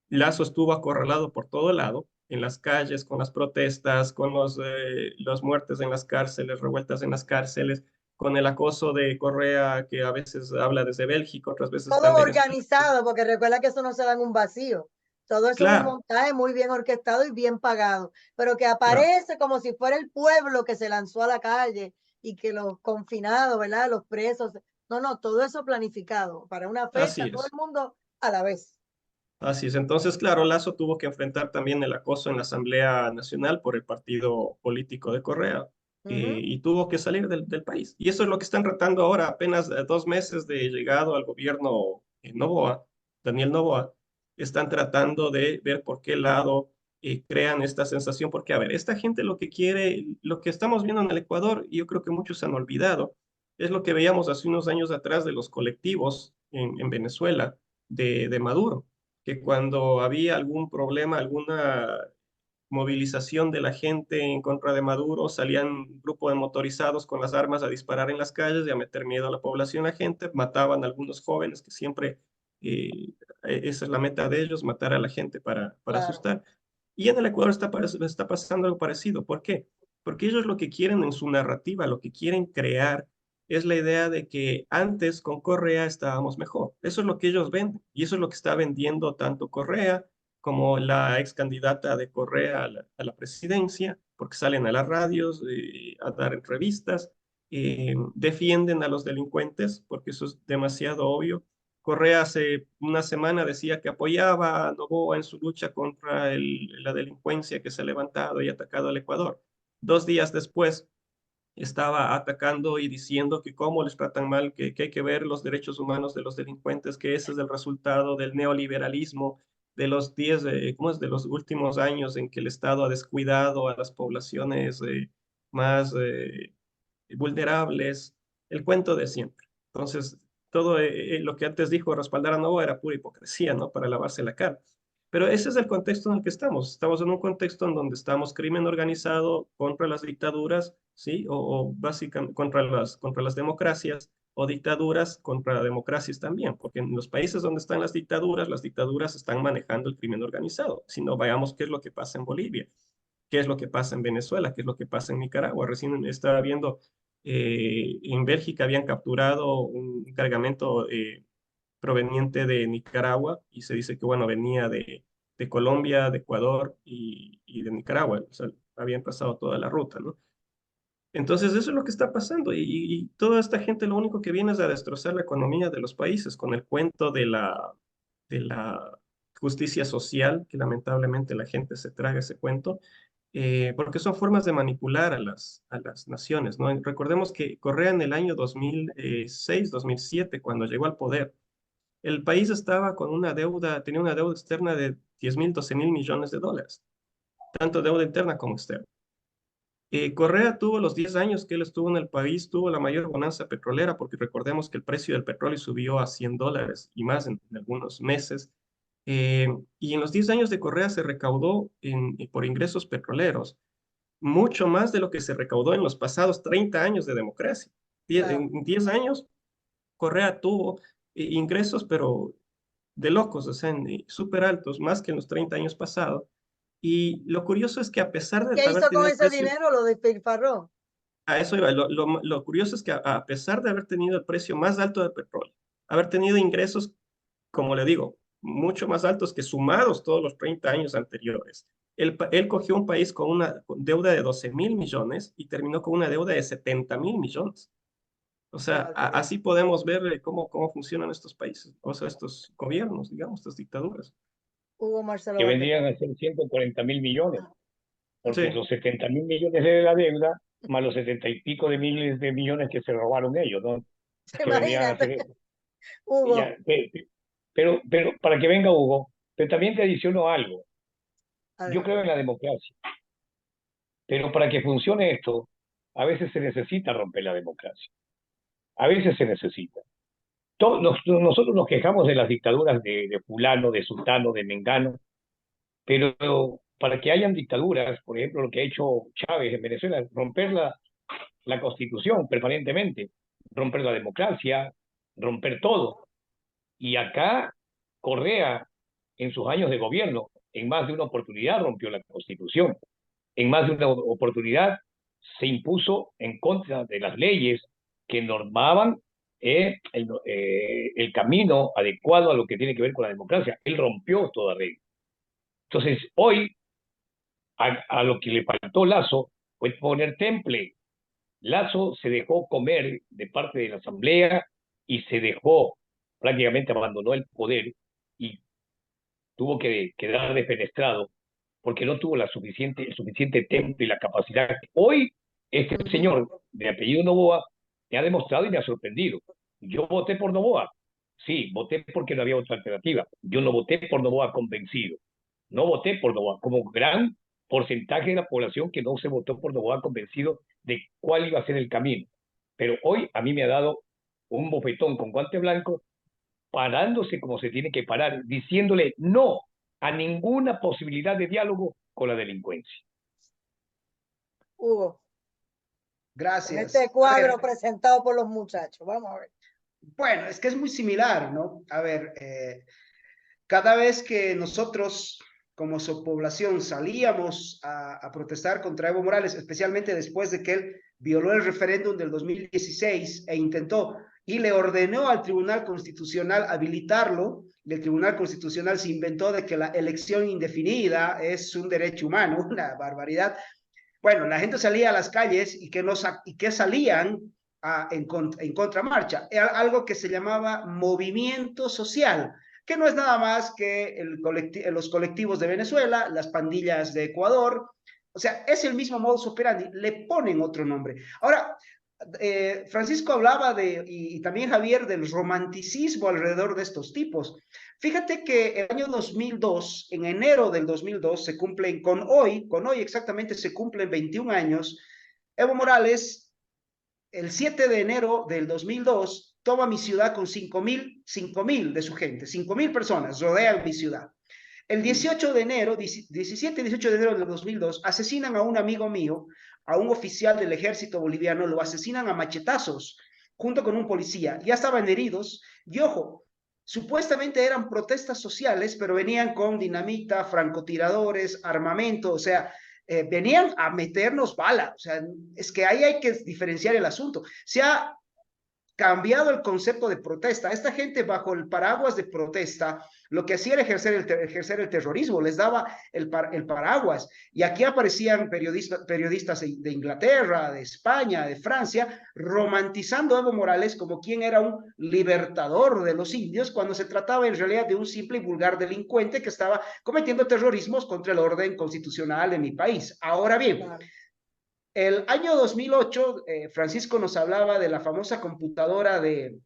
Lazo estuvo acorralado por todo lado, en las calles, con las protestas, con los muertes en las cárceles, revueltas en las cárceles, con el acoso de Correa, que a veces habla desde Bélgica, otras veces está en Todo Venezuela. organizado, porque recuerda que eso no se da en un vacío. Todo eso es un Claro, montaje muy bien orquestado y bien pagado, pero que claro, aparece como si fuera el pueblo que se lanzó a la calle y que los confinados, ¿verdad? Los presos. No, no, todo eso planificado para una fecha, así todo es. el mundo a la vez. Así es. Entonces, claro, Lazo tuvo que enfrentar también el acoso en la Asamblea Nacional por el partido político de Correa. y tuvo que salir del país. Y eso es lo que están tratando ahora, apenas 2 meses de llegado al gobierno Noboa, Daniel Noboa, están tratando de ver por qué lado crean esta sensación, porque a ver, esta gente lo que quiere, lo que estamos viendo en el Ecuador, y yo creo que muchos se han olvidado, es lo que veíamos hace unos años atrás de los colectivos en Venezuela de Maduro, que cuando había algún problema, alguna movilización de la gente en contra de Maduro, salían grupos de motorizados con las armas a disparar en las calles y a meter miedo a la población, la gente, mataban a algunos jóvenes que siempre, esa es la meta de ellos, matar a la gente para Claro, asustar. Y en el Ecuador está pasando algo parecido. ¿Por qué? Porque ellos lo que quieren en su narrativa, lo que quieren crear, es la idea de que antes con Correa estábamos mejor. Eso es lo que ellos venden. Y eso es lo que está vendiendo tanto Correa como la ex candidata de Correa a la presidencia, porque salen a las radios a dar entrevistas, defienden a los delincuentes, porque eso es demasiado obvio. Correa hace una semana decía que apoyaba a Noboa en su lucha contra la delincuencia que se ha levantado y atacado al Ecuador. 2 días después estaba atacando y diciendo que cómo les tratan mal, que hay que ver los derechos humanos de los delincuentes, que ese es el resultado del neoliberalismo de los 10, ¿cómo es? De los últimos años en que el Estado ha descuidado a las poblaciones más vulnerables, el cuento de siempre. Entonces, todo lo que antes dijo respaldar a Novoa era pura hipocresía, ¿no? Para lavarse la cara. Pero ese es el contexto en el que estamos. Estamos en un contexto en donde estamos crimen organizado contra las dictaduras, ¿sí? O básicamente contra las democracias, o dictaduras contra democracias también, porque en los países donde están las dictaduras están manejando el crimen organizado. Si no, veamos qué es lo que pasa en Bolivia, qué es lo que pasa en Venezuela, qué es lo que pasa en Nicaragua. Recién estaba viendo, en Bélgica habían capturado un cargamento proveniente de Nicaragua y se dice que, bueno, venía de Colombia, de Ecuador y de Nicaragua. O sea, habían pasado toda la ruta, ¿no? Entonces, eso es lo que está pasando y toda esta gente lo único que viene es a destrozar la economía de los países con el cuento de la justicia social, que lamentablemente la gente se traga ese cuento, porque son formas de manipular a las naciones, ¿no? Recordemos que Correa en el año 2006, 2007, cuando llegó al poder, el país estaba con una deuda, tenía una deuda externa de 10.000, 12.000 millones de dólares, tanto deuda interna como externa. Correa tuvo los 10 años que él estuvo en el país, tuvo la mayor bonanza petrolera, porque recordemos que el precio del petróleo subió a $100 y más en algunos meses. Y en los 10 años de Correa se recaudó por ingresos petroleros mucho más de lo que se recaudó en los pasados 30 años de democracia. claro. En 10 años, Correa tuvo ingresos, pero de locos, o sea, súper altos, más que en los 30 años pasados. Y lo curioso es que a pesar de ¿Qué haber hizo con tenido el ese precio, dinero? Lo despilfarró. a eso iba, lo curioso es que a pesar de haber tenido el precio más alto del petróleo, haber tenido ingresos, como le digo, mucho más altos que sumados todos los 30 años anteriores, él cogió un país con una deuda de 12.000 millones y terminó con una deuda de 70.000 millones. O Qué sea, barbaridad. así podemos ver cómo funcionan estos países, o sea, estos gobiernos, digamos, estas dictaduras. Hugo Marcelo que Vázquez. vendrían a ser 140.000 millones, porque Sí, los 70.000 millones de la deuda, más los 70 y pico de miles de millones que se robaron ellos, ¿no? Que vendrían a Imagínate, ser eso. Hugo. Ya, pero para que venga Hugo, pero también te adiciono algo. Yo creo Adelante. en la democracia, pero para que funcione esto, a veces se necesita romper la democracia. A veces se necesita. Nosotros nos quejamos de las dictaduras de fulano, de sultano, de mengano, pero para que hayan dictaduras, por ejemplo, lo que ha hecho Chávez en Venezuela, romper la constitución permanentemente, romper la democracia, romper todo. Y acá Correa, en sus años de gobierno, en más de una oportunidad rompió la constitución, en más de una oportunidad se impuso en contra de las leyes que normaban el camino adecuado a lo que tiene que ver con la democracia. Él rompió toda regla. Entonces, hoy, a lo que le faltó Lazo fue poner temple. Lazo se dejó comer de parte de la Asamblea y se dejó, prácticamente abandonó el poder y tuvo que quedar defenestrado porque no tuvo el suficiente temple y la capacidad. Hoy Este señor de apellido Noboa me ha demostrado y me ha sorprendido. Yo voté por Noboa. Sí, voté porque no había otra alternativa. Yo no voté por Noboa convencido. No voté por Noboa, como gran porcentaje de la población que no se votó por Noboa convencido de cuál iba a ser el camino. Pero hoy a mí me ha dado un bofetón con guante blanco, parándose como se tiene que parar, diciéndole no a ninguna posibilidad de diálogo con la delincuencia. Hugo, con Gracias. este A ver, cuadro presentado por los muchachos, vamos a ver. bueno, es que es muy similar, ¿no? A ver, cada vez que nosotros como su población salíamos a protestar contra Evo Morales, especialmente después de que él violó el referéndum del 2016 e intentó y le ordenó al Tribunal Constitucional habilitarlo, y el Tribunal Constitucional se inventó de que la elección indefinida es un derecho humano, una barbaridad. Bueno, la gente salía a las calles y que salían en contramarcha. Era algo que se llamaba movimiento social, que no es nada más que los colectivos de Venezuela, las pandillas de Ecuador. O sea, es el mismo modus operandi, le ponen otro nombre. Ahora, Francisco hablaba y también Javier, del romanticismo alrededor de estos tipos. Fíjate que el año 2002, en enero del 2002, se cumplen con hoy exactamente se cumplen 21 años. Evo Morales, el 7 de enero del 2002, toma mi ciudad con 5.000 de su gente, 5.000 personas rodean mi ciudad. El 18 de enero, 17 y 18 de enero del 2002, asesinan a un amigo mío, a un oficial del ejército boliviano, lo asesinan a machetazos, junto con un policía. Ya estaban heridos, y ojo, supuestamente eran protestas sociales, pero venían con dinamita, francotiradores, armamento, o sea, venían a meternos bala. O sea, es que ahí hay que diferenciar el asunto. Se ha cambiado el concepto de protesta. Esta gente bajo el paraguas de protesta lo que hacía era ejercer el terrorismo, les daba el paraguas. Y aquí aparecían periodistas de Inglaterra, de España, de Francia, romantizando a Evo Morales como quien era un libertador de los indios, cuando se trataba en realidad de un simple y vulgar delincuente que estaba cometiendo terrorismos contra el orden constitucional en mi país. Ahora bien, claro, el año 2008, Francisco nos hablaba de la famosa computadora de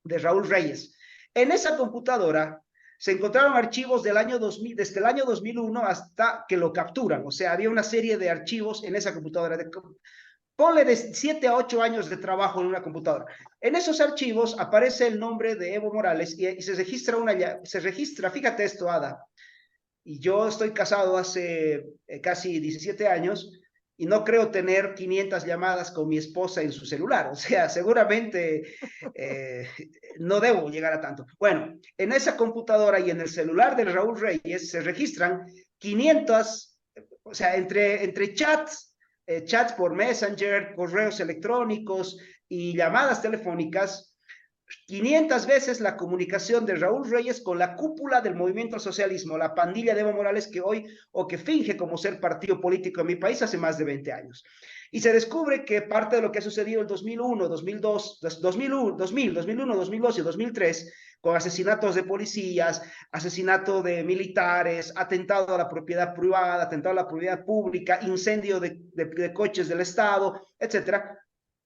Raúl Reyes. En esa computadora se encontraron archivos del año 2000, desde el año 2001 hasta que lo capturan. O sea, había una serie de archivos en esa computadora. Ponle de 7 a 8 años de trabajo en una computadora. En esos archivos aparece el nombre de Evo Morales y se registra, fíjate esto, Ada, y yo estoy casado hace casi 17 años, y no creo tener 500 llamadas con mi esposa en su celular. O sea, seguramente no debo llegar a tanto. Bueno, en esa computadora y en el celular de Raúl Reyes se registran 500, o sea, entre chats, chats por Messenger, correos electrónicos y llamadas telefónicas, 500 veces la comunicación de Raúl Reyes con la cúpula del movimiento al socialismo, la pandilla de Evo Morales que hoy, o que finge como ser partido político en mi país hace más de 20 años. Y se descubre que parte de lo que ha sucedido en 2001, 2002, 2001, 2002 y 2003, con asesinatos de policías, asesinato de militares, atentado a la propiedad privada, atentado a la propiedad pública, incendio de coches del Estado, etcétera,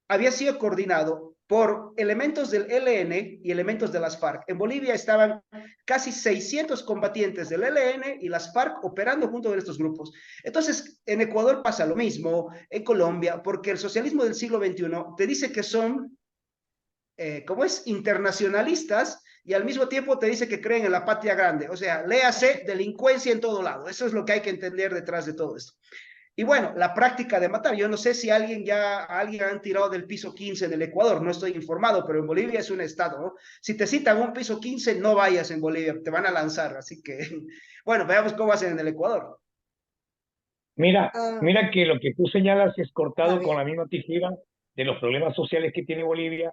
había sido coordinado por elementos del ELN y elementos de las FARC. En Bolivia estaban casi 600 combatientes del ELN y las FARC operando junto con estos grupos. Entonces, en Ecuador pasa lo mismo, en Colombia, porque el socialismo del siglo XXI te dice que son, ¿cómo es?, internacionalistas, y al mismo tiempo te dice que creen en la patria grande. O sea, léase delincuencia en todo lado. Eso es lo que hay que entender detrás de todo esto. Y bueno, la práctica de matar. Yo no sé si alguien han tirado del piso 15 en el Ecuador, no estoy informado, pero en Bolivia es un estado, ¿no? Si te citan un piso 15, no vayas en Bolivia, te van a lanzar. Así que, bueno, veamos cómo hacen en el Ecuador. Mira que lo que tú señalas es cortado con la misma tijera de los problemas sociales que tiene Bolivia,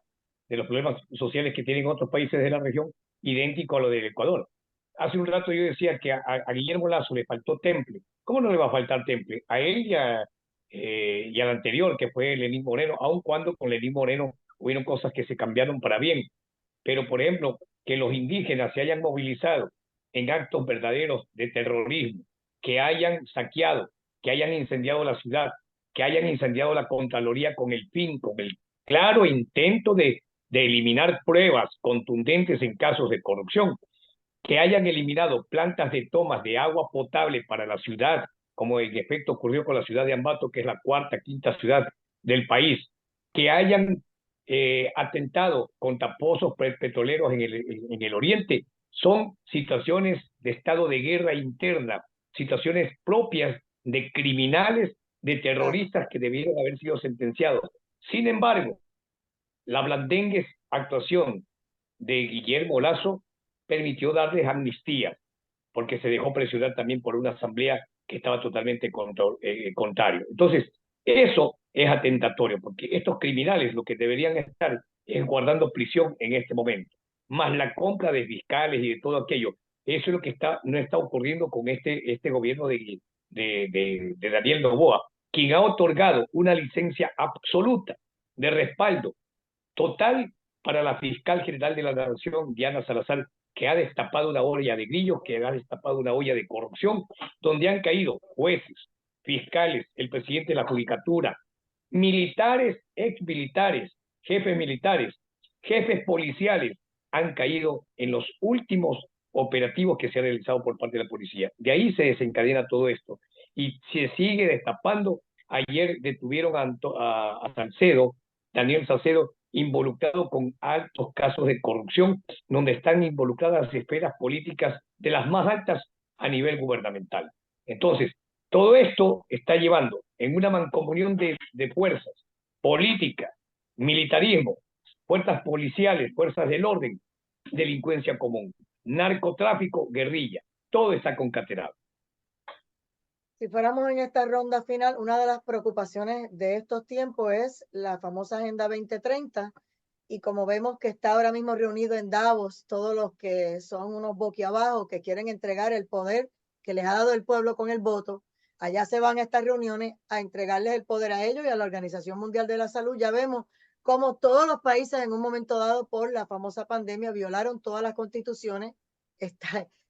de los problemas sociales que tienen otros países de la región, idéntico a lo del Ecuador. Hace un rato yo decía que a Guillermo Lasso le faltó temple. ¿Cómo no le va a faltar temple? A él y al anterior, que fue Lenín Moreno, aun cuando con Lenín Moreno hubieron cosas que se cambiaron para bien. Pero, por ejemplo, que los indígenas se hayan movilizado en actos verdaderos de terrorismo, que hayan saqueado, que hayan incendiado la ciudad, que hayan incendiado la Contraloría con el claro intento de eliminar pruebas contundentes en casos de corrupción, que hayan eliminado plantas de tomas de agua potable para la ciudad, como en efecto ocurrió con la ciudad de Ambato, que es la cuarta, quinta ciudad del país, que hayan atentado contra pozos petroleros en el oriente, son situaciones de estado de guerra interna, situaciones propias de criminales, de terroristas que debieron haber sido sentenciados. Sin embargo, la blandengue actuación de Guillermo Lasso permitió darles amnistía, porque se dejó presionar también por una asamblea que estaba totalmente contrario. Entonces, eso es atentatorio, porque estos criminales lo que deberían estar es guardando prisión en este momento, más la compra de fiscales y de todo aquello. Eso es lo que no está ocurriendo con este gobierno de Daniel Noboa, quien ha otorgado una licencia absoluta de respaldo total para la fiscal general de la Nación, Diana Salazar, que ha destapado una olla de grillos, que ha destapado una olla de corrupción, donde han caído jueces, fiscales, el presidente de la Judicatura, militares, exmilitares, jefes policiales, han caído en los últimos operativos que se han realizado por parte de la policía. De ahí se desencadena todo esto. Y se sigue destapando. Ayer detuvieron a Salcedo, Daniel Salcedo, involucrado con altos casos de corrupción, donde están involucradas esferas políticas de las más altas a nivel gubernamental. Entonces, todo esto está llevando en una mancomunión de fuerzas, política, militarismo, fuerzas policiales, fuerzas del orden, delincuencia común, narcotráfico, guerrilla, todo está concatenado. Si fuéramos en esta ronda final, una de las preocupaciones de estos tiempos es la famosa Agenda 2030, y como vemos que está ahora mismo reunido en Davos todos los que son unos boquiabajos que quieren entregar el poder que les ha dado el pueblo con el voto, allá se van a estas reuniones a entregarles el poder a ellos y a la Organización Mundial de la Salud. Ya vemos cómo todos los países en un momento dado por la famosa pandemia violaron todas las constituciones,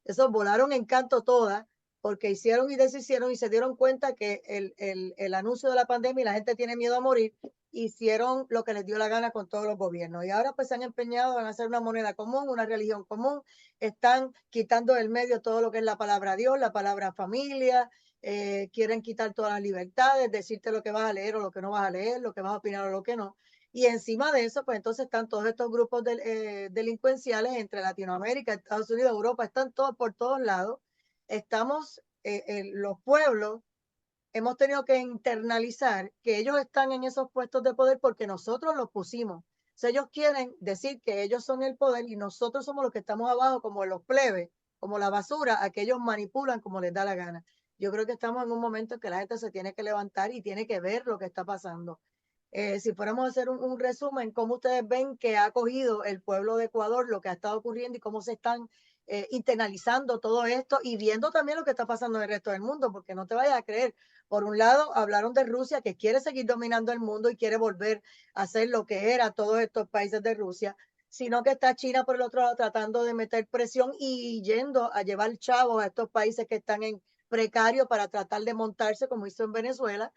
esos volaron en canto todas, porque hicieron y deshicieron y se dieron cuenta que el anuncio de la pandemia y la gente tiene miedo a morir, hicieron lo que les dio la gana con todos los gobiernos. Y ahora pues se han empeñado en hacer una moneda común, una religión común, están quitando del medio todo lo que es la palabra Dios, la palabra familia, quieren quitar todas las libertades, decirte lo que vas a leer o lo que no vas a leer, lo que vas a opinar o lo que no. Y encima de eso, pues entonces están todos estos grupos delincuenciales entre Latinoamérica, Estados Unidos, Europa, están todos por todos lados. Estamos, los pueblos, hemos tenido que internalizar que ellos están en esos puestos de poder porque nosotros los pusimos. O sea, ellos quieren decir que ellos son el poder y nosotros somos los que estamos abajo como los plebes, como la basura, a que ellos manipulan como les da la gana. Yo creo que estamos en un momento en que la gente se tiene que levantar y tiene que ver lo que está pasando. Si fuéramos a hacer un resumen, ¿cómo ustedes ven que ha cogido el pueblo de Ecuador lo que ha estado ocurriendo y cómo se están internalizando todo esto y viendo también lo que está pasando en el resto del mundo? Porque no te vayas a creer. Por un lado, hablaron de Rusia, que quiere seguir dominando el mundo y quiere volver a ser lo que era todos estos países de Rusia, sino que está China por el otro lado tratando de meter presión y yendo a llevar chavos a estos países que están en precario para tratar de montarse como hizo en Venezuela.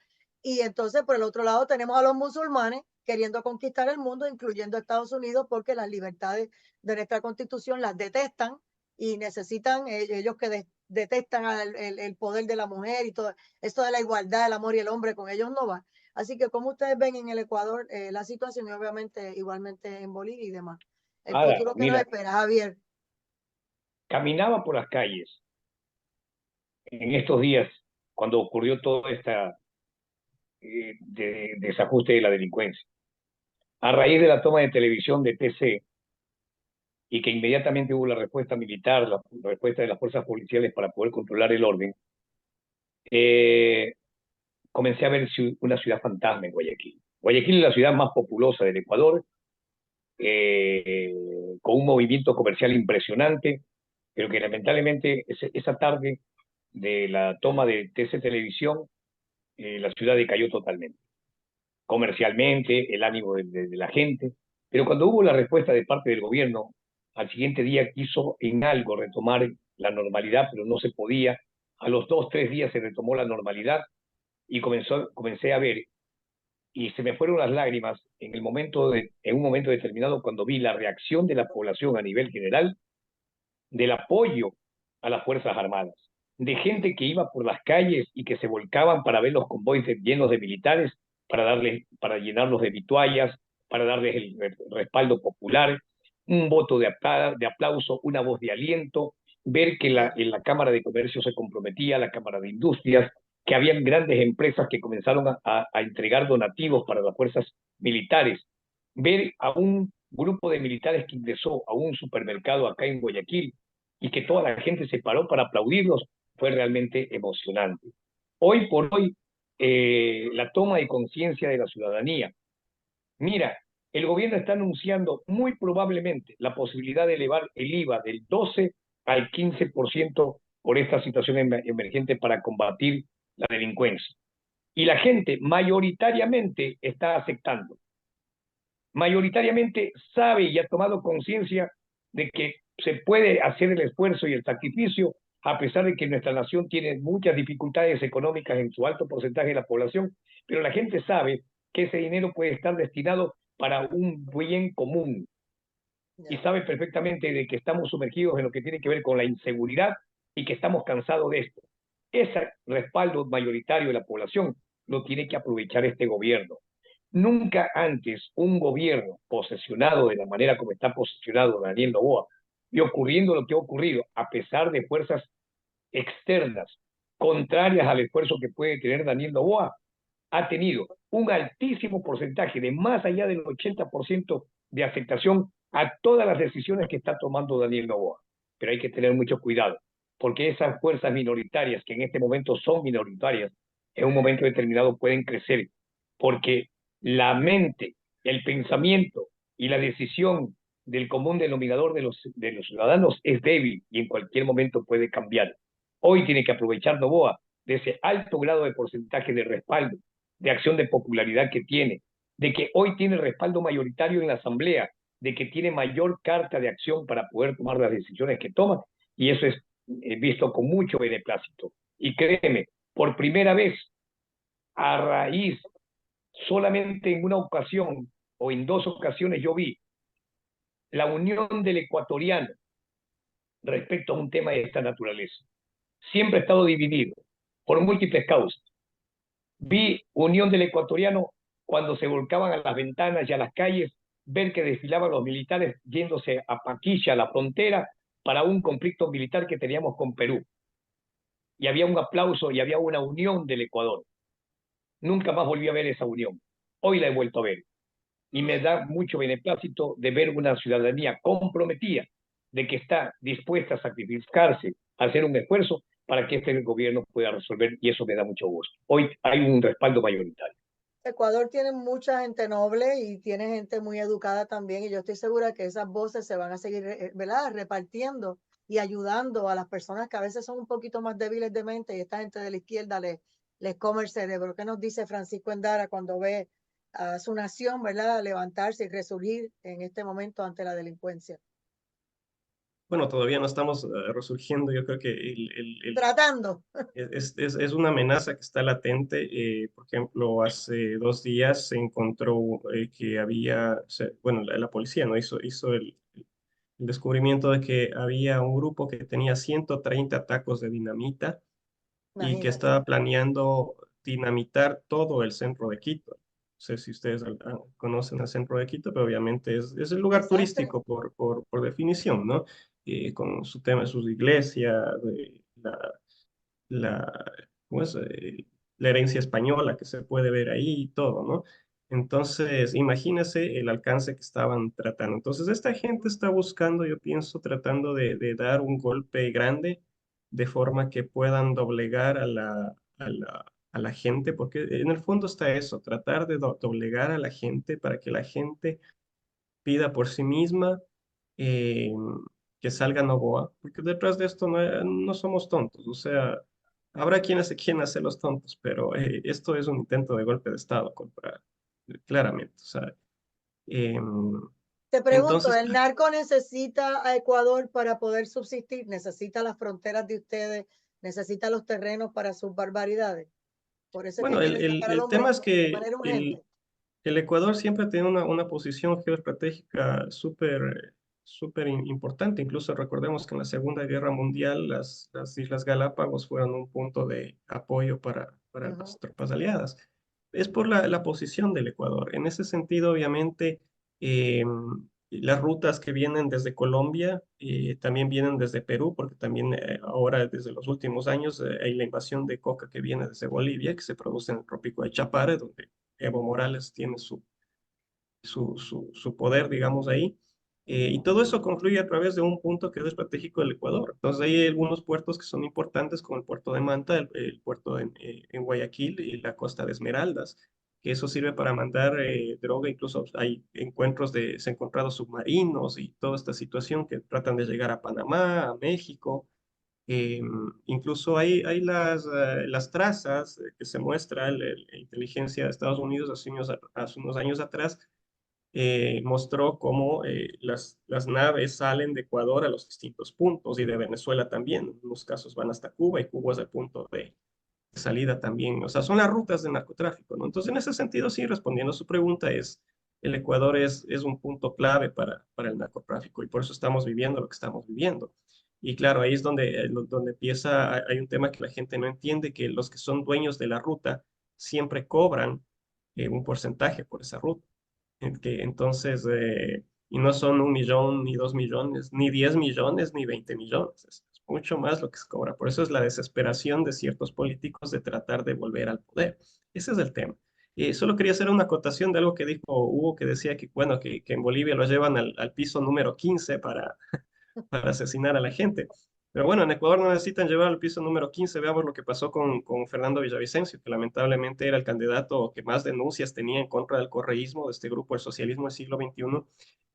Y entonces, por el otro lado, tenemos a los musulmanes queriendo conquistar el mundo, incluyendo Estados Unidos, porque las libertades de nuestra constitución las detestan y necesitan, ellos que detestan el poder de la mujer y todo esto de la igualdad, el amor y el hombre, con ellos no va. Así que, como ustedes ven en el Ecuador la situación, y obviamente igualmente en Bolivia y demás. El futuro que nos espera, Javier. Caminaba por las calles en estos días, cuando ocurrió todo esta desajuste de la delincuencia. A raíz de la toma de televisión de TC, y que inmediatamente hubo la respuesta militar, la respuesta de las fuerzas policiales para poder controlar el orden, comencé a ver una ciudad fantasma en Guayaquil. Guayaquil es la ciudad más populosa del Ecuador, con un movimiento comercial impresionante, pero que lamentablemente esa tarde de la toma de TC Televisión, la ciudad decayó totalmente. Comercialmente, el ánimo de la gente, pero cuando hubo la respuesta de parte del gobierno, al siguiente día quiso en algo retomar la normalidad, pero no se podía. A los 2, 3 días se retomó la normalidad y comencé a ver, y se me fueron las lágrimas en un momento determinado cuando vi la reacción de la población a nivel general del apoyo a las Fuerzas Armadas, de gente que iba por las calles y que se volcaban para ver los convoys llenos de militares, para llenarlos de vituallas, para darles el respaldo popular, un voto de aplauso, una voz de aliento, ver que en la Cámara de Comercio se comprometía, la Cámara de Industrias, que habían grandes empresas que comenzaron a entregar donativos para las fuerzas militares, ver a un grupo de militares que ingresó a un supermercado acá en Guayaquil y que toda la gente se paró para aplaudirlos, fue realmente emocionante. Hoy por hoy, la toma de conciencia de la ciudadanía. Mira, el gobierno está anunciando muy probablemente la posibilidad de elevar el IVA del 12 al 15% por esta situación emergente para combatir la delincuencia. Y la gente mayoritariamente está aceptando. Mayoritariamente sabe y ha tomado conciencia de que se puede hacer el esfuerzo y el sacrificio, a pesar de que nuestra nación tiene muchas dificultades económicas en su alto porcentaje de la población, pero la gente sabe que ese dinero puede estar destinado para un bien común y sabe perfectamente de que estamos sumergidos en lo que tiene que ver con la inseguridad y que estamos cansados de esto. Ese respaldo mayoritario de la población lo tiene que aprovechar este gobierno. Nunca antes un gobierno posesionado de la manera como está posesionado Daniel Noboa y ocurriendo lo que ha ocurrido, a pesar de fuerzas externas contrarias al esfuerzo que puede tener Daniel Noboa, ha tenido un altísimo porcentaje de más allá del 80% de aceptación a todas las decisiones que está tomando Daniel Noboa. Pero hay que tener mucho cuidado, porque esas fuerzas minoritarias, que en este momento son minoritarias, en un momento determinado pueden crecer, porque la mente, el pensamiento y la decisión del común denominador de los ciudadanos es débil y en cualquier momento puede cambiar. Hoy tiene que aprovechar Noboa de ese alto grado de porcentaje de respaldo, de acción de popularidad que tiene, de que hoy tiene respaldo mayoritario en la Asamblea, de que tiene mayor carta de acción para poder tomar las decisiones que toma, y eso es visto con mucho beneplácito. Y créeme, por primera vez, a raíz, solamente en una ocasión o en dos ocasiones yo vi la unión del ecuatoriano respecto a un tema de esta naturaleza. Siempre ha estado dividido por múltiples causas. Vi unión del ecuatoriano cuando se volcaban a las ventanas y a las calles, ver que desfilaban los militares yéndose a Paquilla, a la frontera, para un conflicto militar que teníamos con Perú. Y había un aplauso y había una unión del Ecuador. Nunca más volví a ver esa unión. Hoy la he vuelto a ver. Y me da mucho beneplácito de ver una ciudadanía comprometida, de que está dispuesta a sacrificarse, a hacer un esfuerzo para que este gobierno pueda resolver, y eso me da mucho gusto. Hoy hay un respaldo mayoritario. Ecuador tiene mucha gente noble y tiene gente muy educada también, y yo estoy segura que esas voces se van a seguir, ¿verdad?, repartiendo y ayudando a las personas que a veces son un poquito más débiles de mente, y esta gente de la izquierda les come el cerebro. ¿Qué nos dice Francisco Endara cuando ve a su nación, ¿verdad?, levantarse y resurgir en este momento ante la delincuencia? Bueno, todavía no estamos resurgiendo. Yo creo que Tratando. es una amenaza que está latente. Por ejemplo, hace 2 días se encontró que había, bueno, la policía no hizo el descubrimiento de que había un grupo que tenía 130 tacos de dinamita y que Imagínate. estaba planeando dinamitar todo el centro de Quito. No sé si ustedes conocen el centro de Quito, pero obviamente es el lugar Exacto. turístico por definición, ¿no? Con su tema, sus iglesias, la, ¿cómo es? La herencia española que se puede ver ahí y todo, ¿no? Entonces, imagínese el alcance que estaban tratando. Entonces, esta gente está buscando, yo pienso, tratando de dar un golpe grande de forma que puedan doblegar a la gente, porque en el fondo está eso, tratar de doblegar a la gente para que la gente pida por sí misma, eh, que salga Noboa, porque detrás de esto no somos tontos. O sea, habrá quienes se quieren hacer los tontos, pero esto es un intento de golpe de Estado claramente. O sea, Te pregunto, entonces, ¿el narco necesita a Ecuador para poder subsistir? ¿Necesita las fronteras de ustedes? ¿Necesita los terrenos para sus barbaridades? Por eso es que Bueno, quieren sacar al el hombre tema es de que manera urgente. el Ecuador siempre tiene una posición geoestratégica súper importante. Incluso recordemos que en la Segunda Guerra Mundial las Islas Galápagos fueron un punto de apoyo para las Ujú. tropas aliadas. Es por la posición del Ecuador. En ese sentido, obviamente, eh, las rutas que vienen desde Colombia también vienen desde Perú, porque también ahora, desde los últimos años, hay la invasión de coca que viene desde Bolivia, que se produce en el trópico de Chapare, donde Evo Morales tiene su poder, digamos, ahí. Y todo eso confluye a través de un punto que es estratégico del Ecuador. Entonces, hay algunos puertos que son importantes, como el puerto de Manta, el puerto en Guayaquil y la costa de Esmeraldas, que eso sirve para mandar droga. Incluso hay encuentros se han encontrado submarinos y toda esta situación que tratan de llegar a Panamá, a México. Eh, Incluso hay las trazas que se muestra la inteligencia de Estados Unidos hace unos años atrás, mostró cómo las naves salen de Ecuador a los distintos puntos y de Venezuela también. En unos casos van hasta Cuba y Cuba es el punto de salida también. O sea, son las rutas de narcotráfico, ¿no? Entonces, en ese sentido, sí, respondiendo a su pregunta, el Ecuador es un punto clave para el narcotráfico y por eso estamos viviendo lo que estamos viviendo. Y claro, ahí es donde empieza, hay un tema que la gente no entiende, que los que son dueños de la ruta siempre cobran un porcentaje por esa ruta. Entonces, y no son 1 millón, ni 2 millones, ni 10 millones, ni 20 millones. Es mucho más lo que se cobra. Por eso es la desesperación de ciertos políticos de tratar de volver al poder. Ese es el tema. Solo quería hacer una acotación de algo que dijo Hugo, que decía que, bueno, que en Bolivia lo llevan al piso número 15 para asesinar a la gente. Pero bueno, en Ecuador no necesitan llevar al piso número 15. Veamos lo que pasó con Fernando Villavicencio, que lamentablemente era el candidato que más denuncias tenía en contra del correísmo, de este grupo, el socialismo del siglo XXI.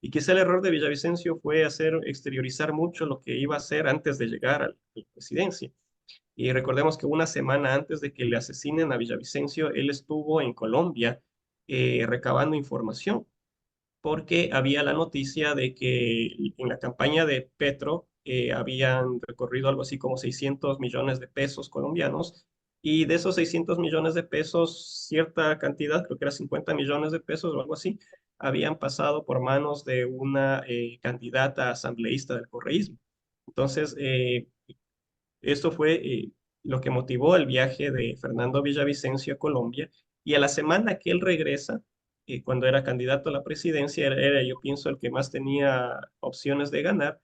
Y quizá el error de Villavicencio fue exteriorizar mucho lo que iba a hacer antes de llegar a la presidencia. Y recordemos que una semana antes de que le asesinen a Villavicencio, él estuvo en Colombia recabando información porque había la noticia de que en la campaña de Petro habían recorrido algo así como 600 millones de pesos colombianos, y de esos 600 millones de pesos, cierta cantidad, creo que era 50 millones de pesos o algo así, habían pasado por manos de una candidata asambleísta del correísmo. Entonces, esto fue lo que motivó el viaje de Fernando Villavicencio a Colombia, y a la semana que él regresa, cuando era candidato a la presidencia, yo pienso, el que más tenía opciones de ganar,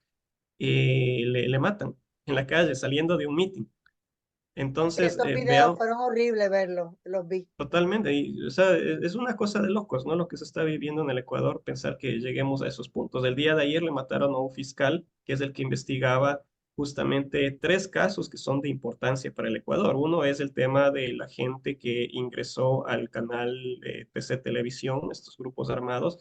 le matan en la calle saliendo de un mitin. Sí, Entonces, esos videos vean fueron horribles verlos, los vi. totalmente, o sea, es una cosa de locos, ¿no? Lo que se está viviendo en el Ecuador, pensar que lleguemos a esos puntos. El día de ayer le mataron a un fiscal, que es el que investigaba justamente 3 casos que son de importancia para el Ecuador. Uno es el tema de la gente que ingresó al canal TC Televisión, estos grupos armados,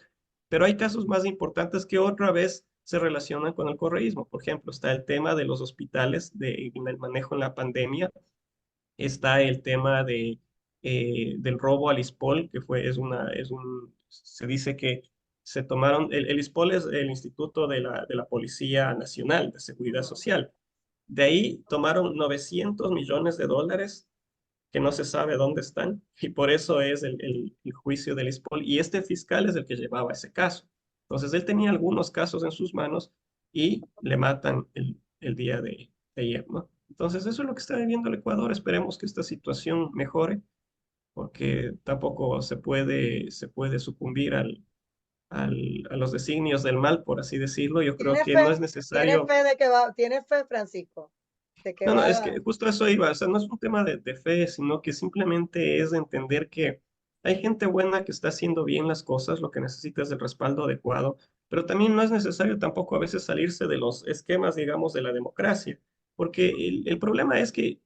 pero hay casos más importantes que otra vez se relacionan con el correísmo. Por ejemplo, está el tema de los hospitales, en el manejo en la pandemia. Está el tema del robo al ISPOL, que se dice que se tomaron, el ISPOL es el Instituto de la Policía Nacional de Seguridad Ujú. Social. De ahí tomaron 900 millones de dólares que no se sabe dónde están, y por eso es el juicio del ISPOL. Y este fiscal es el que llevaba ese caso. Entonces, él tenía algunos casos en sus manos y le matan el día de ayer, ¿no? Entonces, eso es lo que está viviendo el Ecuador. Esperemos que esta situación mejore, porque tampoco se puede sucumbir a los designios del mal, por así decirlo. Yo creo ¿Tienes que fe? no es ¿Tienes necesario. fe de que va? ¿Tienes fe, Francisco? De que No, no, va es que justo eso iba. O sea, no es un tema de fe, sino que simplemente es de entender que hay gente buena que está haciendo bien las cosas, lo que necesita es el respaldo adecuado, pero también no es necesario tampoco a veces salirse de los esquemas, digamos, de la democracia, porque el problema es que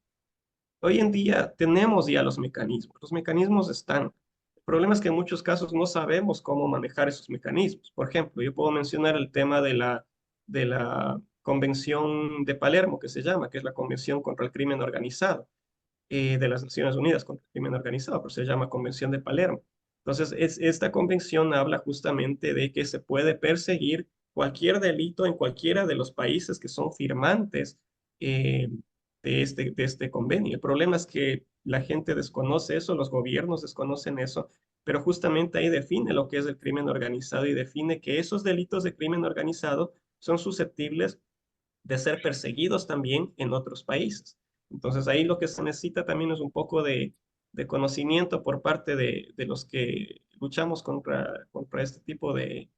hoy en día tenemos ya los mecanismos están. El problema es que en muchos casos no sabemos cómo manejar esos mecanismos. Por ejemplo, yo puedo mencionar el tema de la Convención de Palermo, que se llama, que es la Convención contra el Crimen Organizado de las Naciones Unidas contra el Crimen Organizado, pero se llama Convención de Palermo. Entonces, esta convención habla justamente de que se puede perseguir cualquier delito en cualquiera de los países que son firmantes eh, de este convenio. El problema es que la gente desconoce eso, los gobiernos desconocen eso, pero justamente ahí define lo que es el crimen organizado y define que esos delitos de crimen organizado son susceptibles de ser perseguidos también en otros países. Entonces ahí lo que se necesita también es un poco de conocimiento por parte de los que luchamos contra este tipo de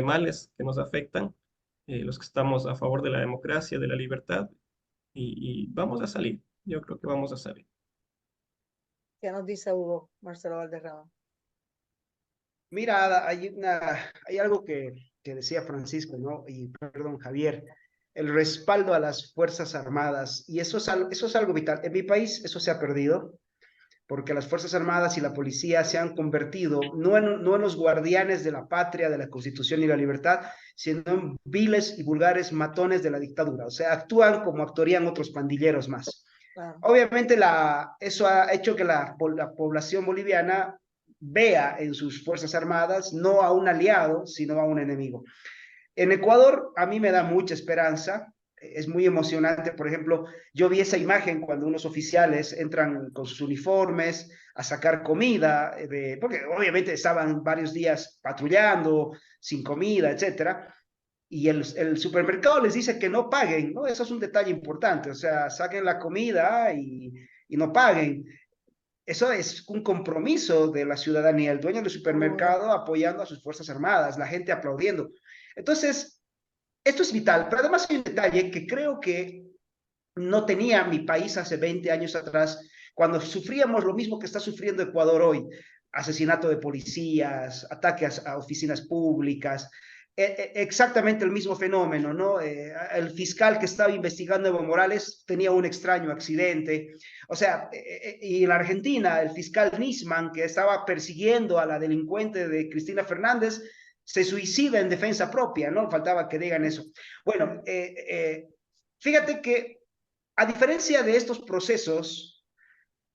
males que nos afectan, los que estamos a favor de la democracia, de la libertad, y vamos a salir. Yo creo que vamos a salir. ¿Qué nos dice Hugo Marcelo Valderrama? Mira, hay algo que decía Francisco, ¿no? Y perdón, Javier, el respaldo a las Fuerzas Armadas, y eso es algo vital. En mi país eso se ha perdido, porque las Fuerzas Armadas y la policía se han convertido no en los guardianes de la patria, de la Constitución y la libertad, sino en viles y vulgares matones de la dictadura. O sea, actúan como actuarían otros pandilleros más. Claro. Obviamente eso ha hecho que la población boliviana vea en sus Fuerzas Armadas no a un aliado, sino a un enemigo. En Ecuador a mí me da mucha esperanza, es muy emocionante. Por ejemplo, yo vi esa imagen cuando unos oficiales entran con sus uniformes a sacar comida, porque obviamente estaban varios días patrullando, sin comida, etcétera, y el supermercado les dice que no paguen, ¿no? Eso es un detalle importante, o sea, saquen la comida y no paguen. Eso es un compromiso de la ciudadanía, el dueño del supermercado apoyando a sus Fuerzas Armadas, la gente aplaudiendo. Entonces, esto es vital, pero además hay un detalle que creo que no tenía mi país hace 20 años atrás, cuando sufríamos lo mismo que está sufriendo Ecuador hoy: asesinato de policías, ataques a oficinas públicas, exactamente el mismo fenómeno, ¿no? El fiscal que estaba investigando a Evo Morales tenía un extraño accidente. O sea, y en la Argentina, el fiscal Nisman, que estaba persiguiendo a la delincuente de Cristina Fernández, se suicida en defensa propia, ¿no? Faltaba que digan eso. Bueno, fíjate que a diferencia de estos procesos,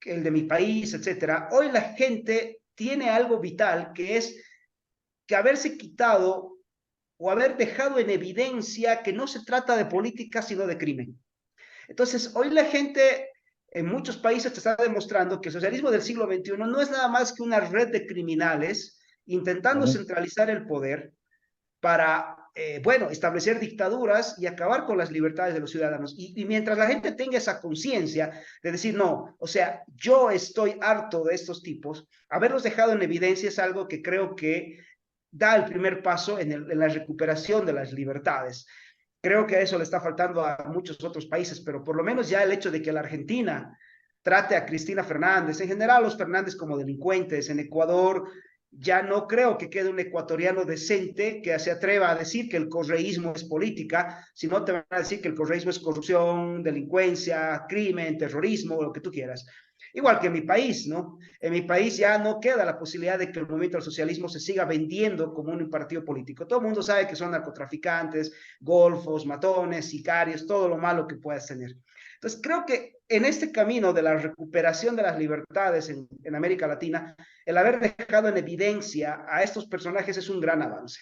el de mi país, etcétera, hoy la gente tiene algo vital, que es que haberse quitado o haber dejado en evidencia que no se trata de política, sino de crimen. Entonces, hoy la gente en muchos países te está demostrando que el socialismo del siglo XXI no es nada más que una red de criminales intentando centralizar el poder para, bueno, establecer dictaduras y acabar con las libertades de los ciudadanos. Y mientras la gente tenga esa conciencia de decir, no, o sea, yo estoy harto de estos tipos, haberlos dejado en evidencia es algo que creo que da el primer paso en la recuperación de las libertades. Creo que a eso le está faltando a muchos otros países, pero por lo menos ya el hecho de que la Argentina trate a Cristina Fernández, en general los Fernández, como delincuentes, en Ecuador ya no creo que quede un ecuatoriano decente que se atreva a decir que el correísmo es política, sino te van a decir que el correísmo es corrupción, delincuencia, crimen, terrorismo, lo que tú quieras. Igual que en mi país, ¿no? En mi país ya no queda la posibilidad de que el movimiento del socialismo se siga vendiendo como un partido político. Todo el mundo sabe que son narcotraficantes, golfos, matones, sicarios, todo lo malo que puedas tener. Entonces, creo que en este camino de la recuperación de las libertades en América Latina, el haber dejado en evidencia a estos personajes es un gran avance.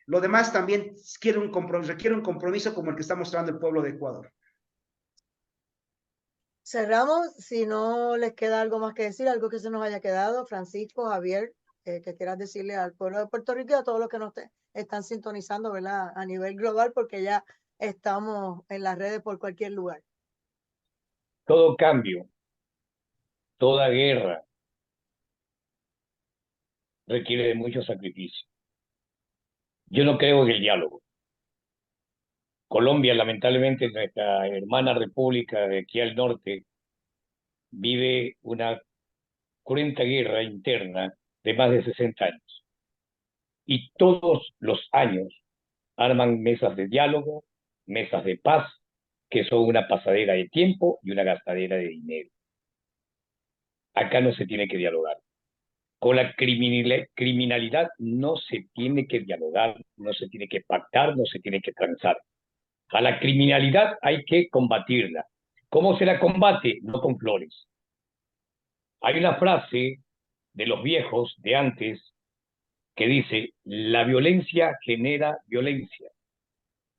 Lo demás también requiere un compromiso como el que está mostrando el pueblo de Ecuador. Cerramos, si no les queda algo más que decir, algo que se nos haya quedado, Francisco, Javier, que quieras decirle al pueblo de Puerto Rico y a todos los que nos están sintonizando, ¿verdad? A nivel global, porque ya estamos en las redes por cualquier lugar. Todo cambio, toda guerra requiere de mucho sacrificio. Yo no creo en el diálogo. Colombia, lamentablemente, nuestra hermana república de aquí al norte, vive una cruenta guerra interna de más de 60 años. Y todos los años arman mesas de diálogo, mesas de paz, que son una pasadera de tiempo y una gastadera de dinero. Acá no se tiene que dialogar. Con la criminalidad no se tiene que dialogar, no se tiene que pactar, no se tiene que transar. A la criminalidad hay que combatirla. ¿Cómo se la combate? No con flores. Hay una frase de los viejos de antes que dice: la violencia genera violencia.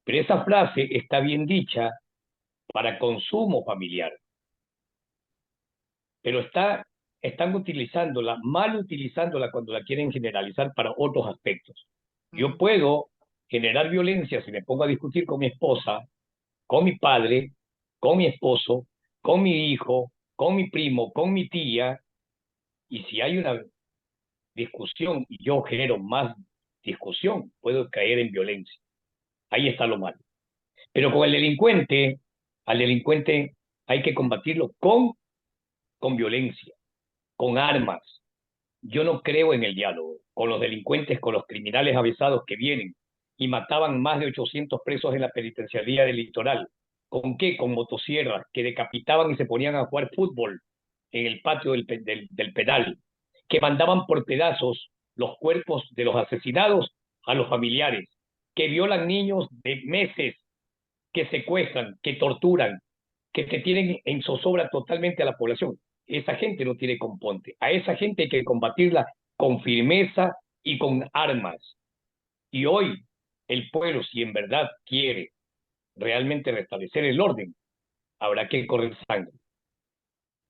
Pero esa frase está bien dicha para consumo familiar. pero están utilizándola, mal utilizándola cuando la quieren generalizar para otros aspectos. Yo puedo generar violencia si me pongo a discutir con mi esposa, con mi padre, con mi esposo, con mi hijo, con mi primo, con mi tía, y si hay una discusión y yo genero más discusión, puedo caer en violencia. Ahí está lo malo. Pero con el delincuente, al delincuente hay que combatirlo con violencia, con armas. Yo no creo en el diálogo con los delincuentes, con los criminales avesados que vienen y mataban más de 800 presos en la penitenciaría del Litoral. ¿Con qué? Con motosierras que decapitaban y se ponían a jugar fútbol en el patio del penal, que mandaban por pedazos los cuerpos de los asesinados a los familiares, que violan niños de meses, que secuestran, que torturan, que te tienen en zozobra totalmente a la población. Esa gente no tiene componte. A esa gente hay que combatirla con firmeza y con armas. Y hoy el pueblo, si en verdad quiere realmente restablecer el orden, habrá que correr sangre.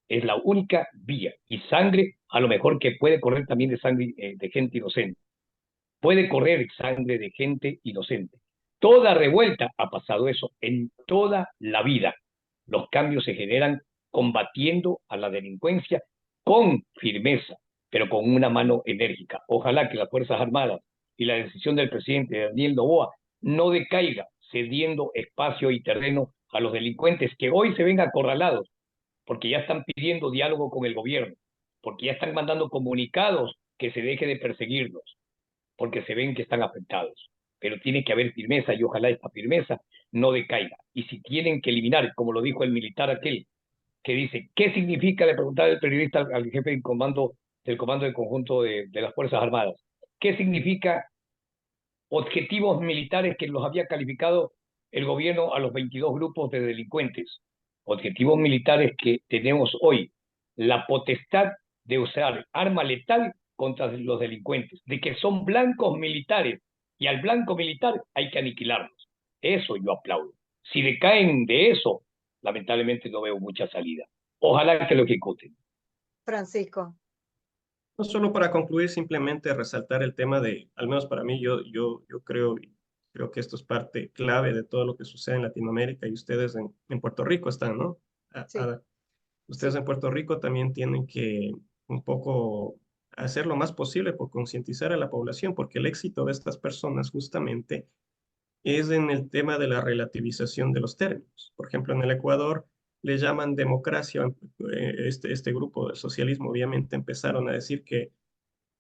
Es la única vía. Y sangre, a lo mejor que puede correr también de sangre de gente inocente. Puede correr sangre de gente inocente. Toda revuelta ha pasado eso en toda la vida. Los cambios se generan combatiendo a la delincuencia con firmeza, pero con una mano enérgica. Ojalá que las Fuerzas Armadas y la decisión del presidente Daniel Noboa no decaiga cediendo espacio y terreno a los delincuentes que hoy se ven acorralados porque ya están pidiendo diálogo con el gobierno, porque ya están mandando comunicados que se deje de perseguirlos, porque se ven que están afectados. Pero tiene que haber firmeza y ojalá esta firmeza no decaiga. Y si tienen que eliminar, como lo dijo el militar aquel, que dice, ¿qué significa? Le preguntaba el periodista al jefe del comando del conjunto de las Fuerzas Armadas. ¿Qué significa objetivos militares que los había calificado el gobierno a los 22 grupos de delincuentes? Objetivos militares que tenemos hoy, la potestad de usar arma letal contra los delincuentes, de que son blancos militares y al blanco militar hay que aniquilarlos. Eso yo aplaudo. Si decaen de eso, lamentablemente no veo mucha salida. Ojalá que lo ejecuten. Francisco. No solo para concluir, simplemente resaltar el tema de, al menos para mí, yo creo que esto es parte clave de todo lo que sucede en Latinoamérica y ustedes en Puerto Rico están, ¿no? Sí, Ustedes sí. en Puerto Rico también tienen que un poco hacer lo más posible por concientizar a la población, porque el éxito de estas personas justamente es en el tema de la relativización de los términos. Por ejemplo, en el Ecuador le llaman democracia, este grupo del socialismo obviamente empezaron a decir que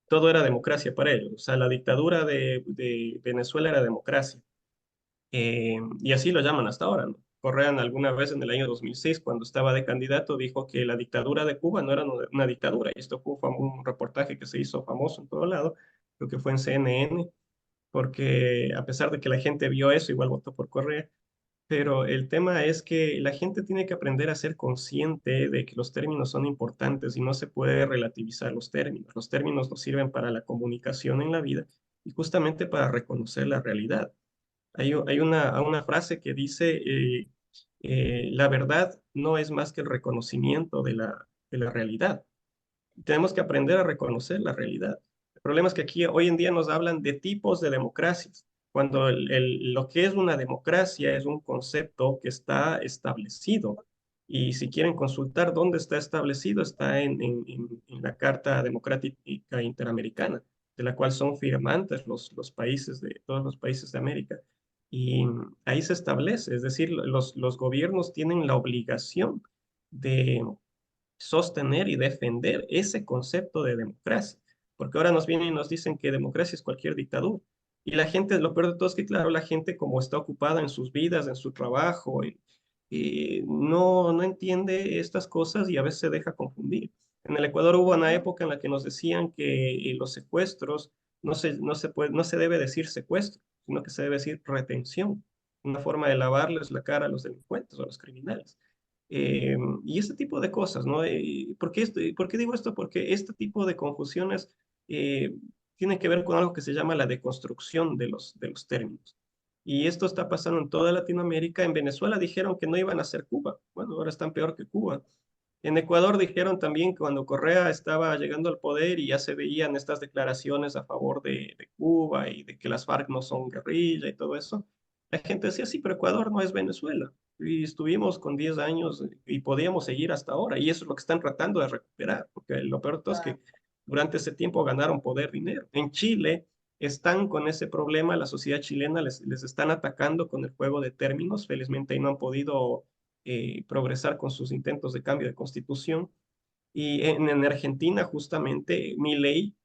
todo era democracia para ellos, o sea, la dictadura de Venezuela era democracia. Y así lo llaman hasta ahora, ¿no? Correa alguna vez en el año 2006, cuando estaba de candidato, dijo que la dictadura de Cuba no era una dictadura, y esto fue un reportaje que se hizo famoso en todo lado, creo que fue en CNN, porque a pesar de que la gente vio eso, igual votó por Correa. Pero el tema es que la gente tiene que aprender a ser consciente de que los términos son importantes y no se puede relativizar los términos. Los términos nos sirven para la comunicación en la vida y justamente para reconocer la realidad. Hay una frase que dice, la verdad no es más que el reconocimiento de la realidad. Tenemos que aprender a reconocer la realidad. El problema es que aquí hoy en día nos hablan de tipos de democracias, cuando lo que es una democracia es un concepto que está establecido. Y si quieren consultar dónde está establecido, está en la Carta Democrática Interamericana, de la cual son firmantes los países todos los países de América. Y ahí se establece, es decir, los gobiernos tienen la obligación de sostener y defender ese concepto de democracia, porque ahora nos vienen y nos dicen que democracia es cualquier dictadura. Y la gente, lo peor de todo es que, claro, la gente como está ocupada en sus vidas, en su trabajo, no entiende estas cosas y a veces se deja confundir. En el Ecuador hubo una época en la que nos decían que los secuestros no se debe decir secuestro, sino que se debe decir retención, una forma de lavarles la cara a los delincuentes o a los criminales. Y este tipo de cosas, ¿no? ¿Por qué digo esto? Porque este tipo de confusiones tienen que ver con algo que se llama la deconstrucción de los términos. Y esto está pasando en toda Latinoamérica. En Venezuela dijeron que no iban a ser Cuba. Bueno, ahora están peor que Cuba. En Ecuador dijeron también que cuando Correa estaba llegando al poder y ya se veían estas declaraciones a favor de Cuba y de que las FARC no son guerrilla y todo eso, la gente decía, sí, pero Ecuador no es Venezuela. Y estuvimos con 10 años y podíamos seguir hasta ahora. Y eso es lo que están tratando de recuperar, porque lo peor de todo es que durante ese tiempo ganaron poder, dinero. En Chile están con ese problema, la sociedad chilena les están atacando con el juego de términos. Felizmente ahí no han podido progresar con sus intentos de cambio de constitución. Y en Argentina, justamente, Milei,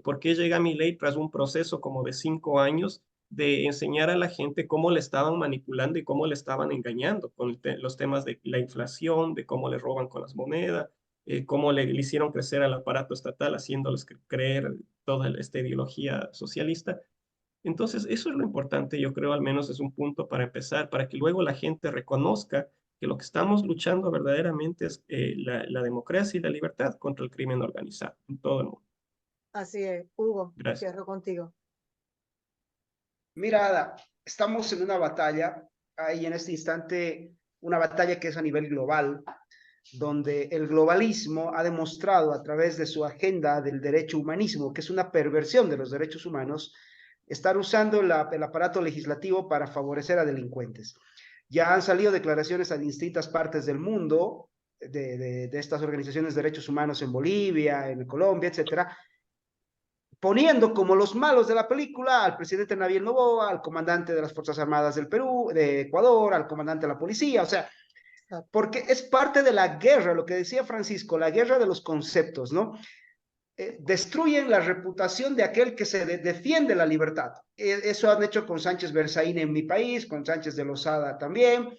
¿por qué llega Milei tras un proceso como de 5 años de enseñar a la gente cómo le estaban manipulando y cómo le estaban engañando con los temas de la inflación, de cómo le roban con las monedas, cómo le hicieron crecer al aparato estatal, haciéndoles creer toda esta ideología socialista? Entonces, eso es lo importante, yo creo, al menos es un punto para empezar, para que luego la gente reconozca que lo que estamos luchando verdaderamente es la democracia y la libertad contra el crimen organizado en todo el mundo. Así es, Hugo, Gracias. cierro contigo. Mira, Ada, estamos en una batalla, hay en este instante una batalla que es a nivel global, donde el globalismo ha demostrado a través de su agenda del derecho humanismo, que es una perversión de los derechos humanos, estar usando el aparato legislativo para favorecer a delincuentes. Ya han salido declaraciones a distintas partes del mundo de estas organizaciones de derechos humanos en Bolivia, en Colombia, etcétera, poniendo como los malos de la película al presidente Nabil Noboa, al comandante de las Fuerzas Armadas del Perú, de Ecuador, al comandante de la policía, o sea, porque es parte de la guerra, lo que decía Francisco, la guerra de los conceptos, ¿no? Destruyen la reputación de aquel que se defiende la libertad. Eso han hecho con Sánchez Berzaín en mi país, con Sánchez de Lozada también,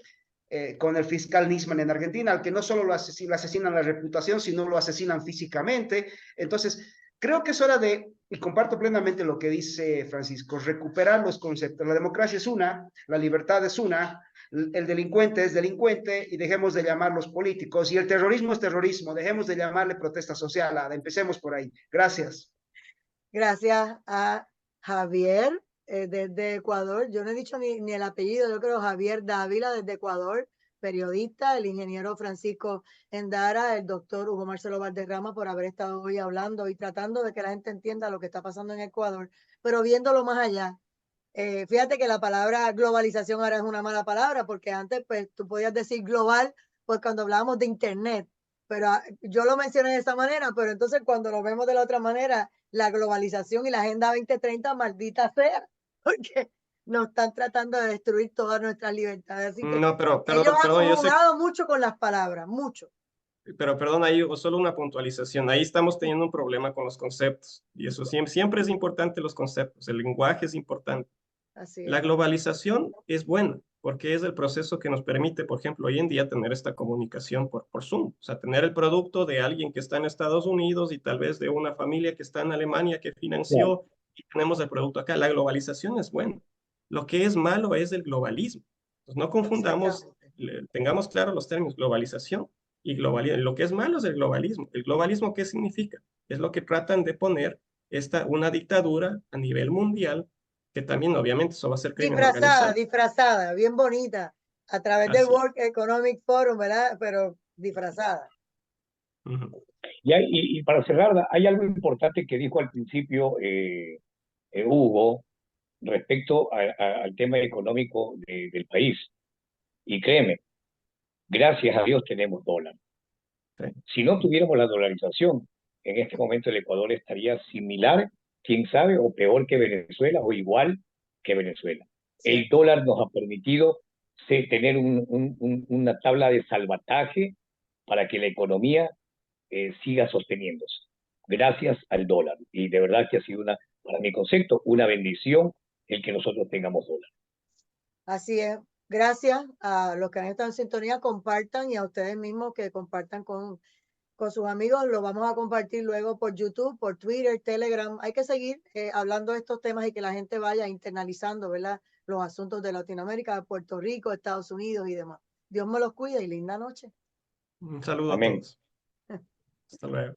con el fiscal Nisman en Argentina, al que no solo lo asesinan la reputación, sino lo asesinan físicamente. Entonces, creo que es hora de, y comparto plenamente lo que dice Francisco, recuperar los conceptos. La democracia es una, la libertad es una, el delincuente es delincuente y dejemos de llamarlos políticos, y el terrorismo es terrorismo, dejemos de llamarle protesta social. Empecemos por ahí. Gracias. Gracias a Javier desde Ecuador. Yo no he dicho ni el apellido, yo creo Javier Dávila desde Ecuador, periodista, el ingeniero Francisco Endara, el doctor Hugo Marcelo Valderrama por haber estado hoy hablando y tratando de que la gente entienda lo que está pasando en Ecuador, pero viéndolo más allá. Fíjate que la palabra globalización ahora es una mala palabra, porque antes pues tú podías decir global pues cuando hablábamos de internet, pero yo lo mencioné de esa manera, pero entonces cuando lo vemos de la otra manera, la globalización y la Agenda 2030, maldita sea, porque nos están tratando de destruir todas nuestras libertades. Así que No, pero ellos perdón, han yo sé, jugado mucho con las palabras, mucho. pero perdón, ahí solo una puntualización. Ahí estamos teniendo un problema con los conceptos y eso siempre es importante los conceptos, el lenguaje es importante. Así La es. globalización es buena porque es el proceso que nos permite, por ejemplo, hoy en día tener esta comunicación por Zoom, o sea, tener el producto de alguien que está en Estados Unidos y tal vez de una familia que está en Alemania que Claro. financió y tenemos el producto acá. La globalización es buena. Lo que es malo es el globalismo. Entonces, no confundamos, tengamos claro los términos globalización y globalismo. Lo que es malo es el globalismo. ¿El globalismo qué significa? Es lo que tratan de poner una dictadura a nivel mundial que también obviamente eso va a ser crimen organizado. Disfrazada, bien bonita, a través del Así es. World Economic Forum, ¿verdad? Pero disfrazada. Ujú. Y para cerrar, hay algo importante que dijo al principio Hugo respecto al tema económico del país. Y créeme, gracias a Dios tenemos dólar. Sí. Si no tuviéramos la dolarización, en este momento el Ecuador estaría similar, quién sabe, o peor que Venezuela, o igual que Venezuela. Sí. El dólar nos ha permitido tener una tabla de salvataje para que la economía siga sosteniéndose, gracias al dólar. Y de verdad que ha sido para mi concepto, una bendición el que nosotros tengamos dólar. Así es. Gracias a los que han estado en sintonía, compartan, y a ustedes mismos que compartan con sus amigos. Lo vamos a compartir luego por YouTube, por Twitter, Telegram. Hay que seguir hablando de estos temas y que la gente vaya internalizando, ¿verdad? Los asuntos de Latinoamérica, Puerto Rico, Estados Unidos y demás. Dios me los cuida y linda noche. Un saludo a Amén. todos. Hasta luego.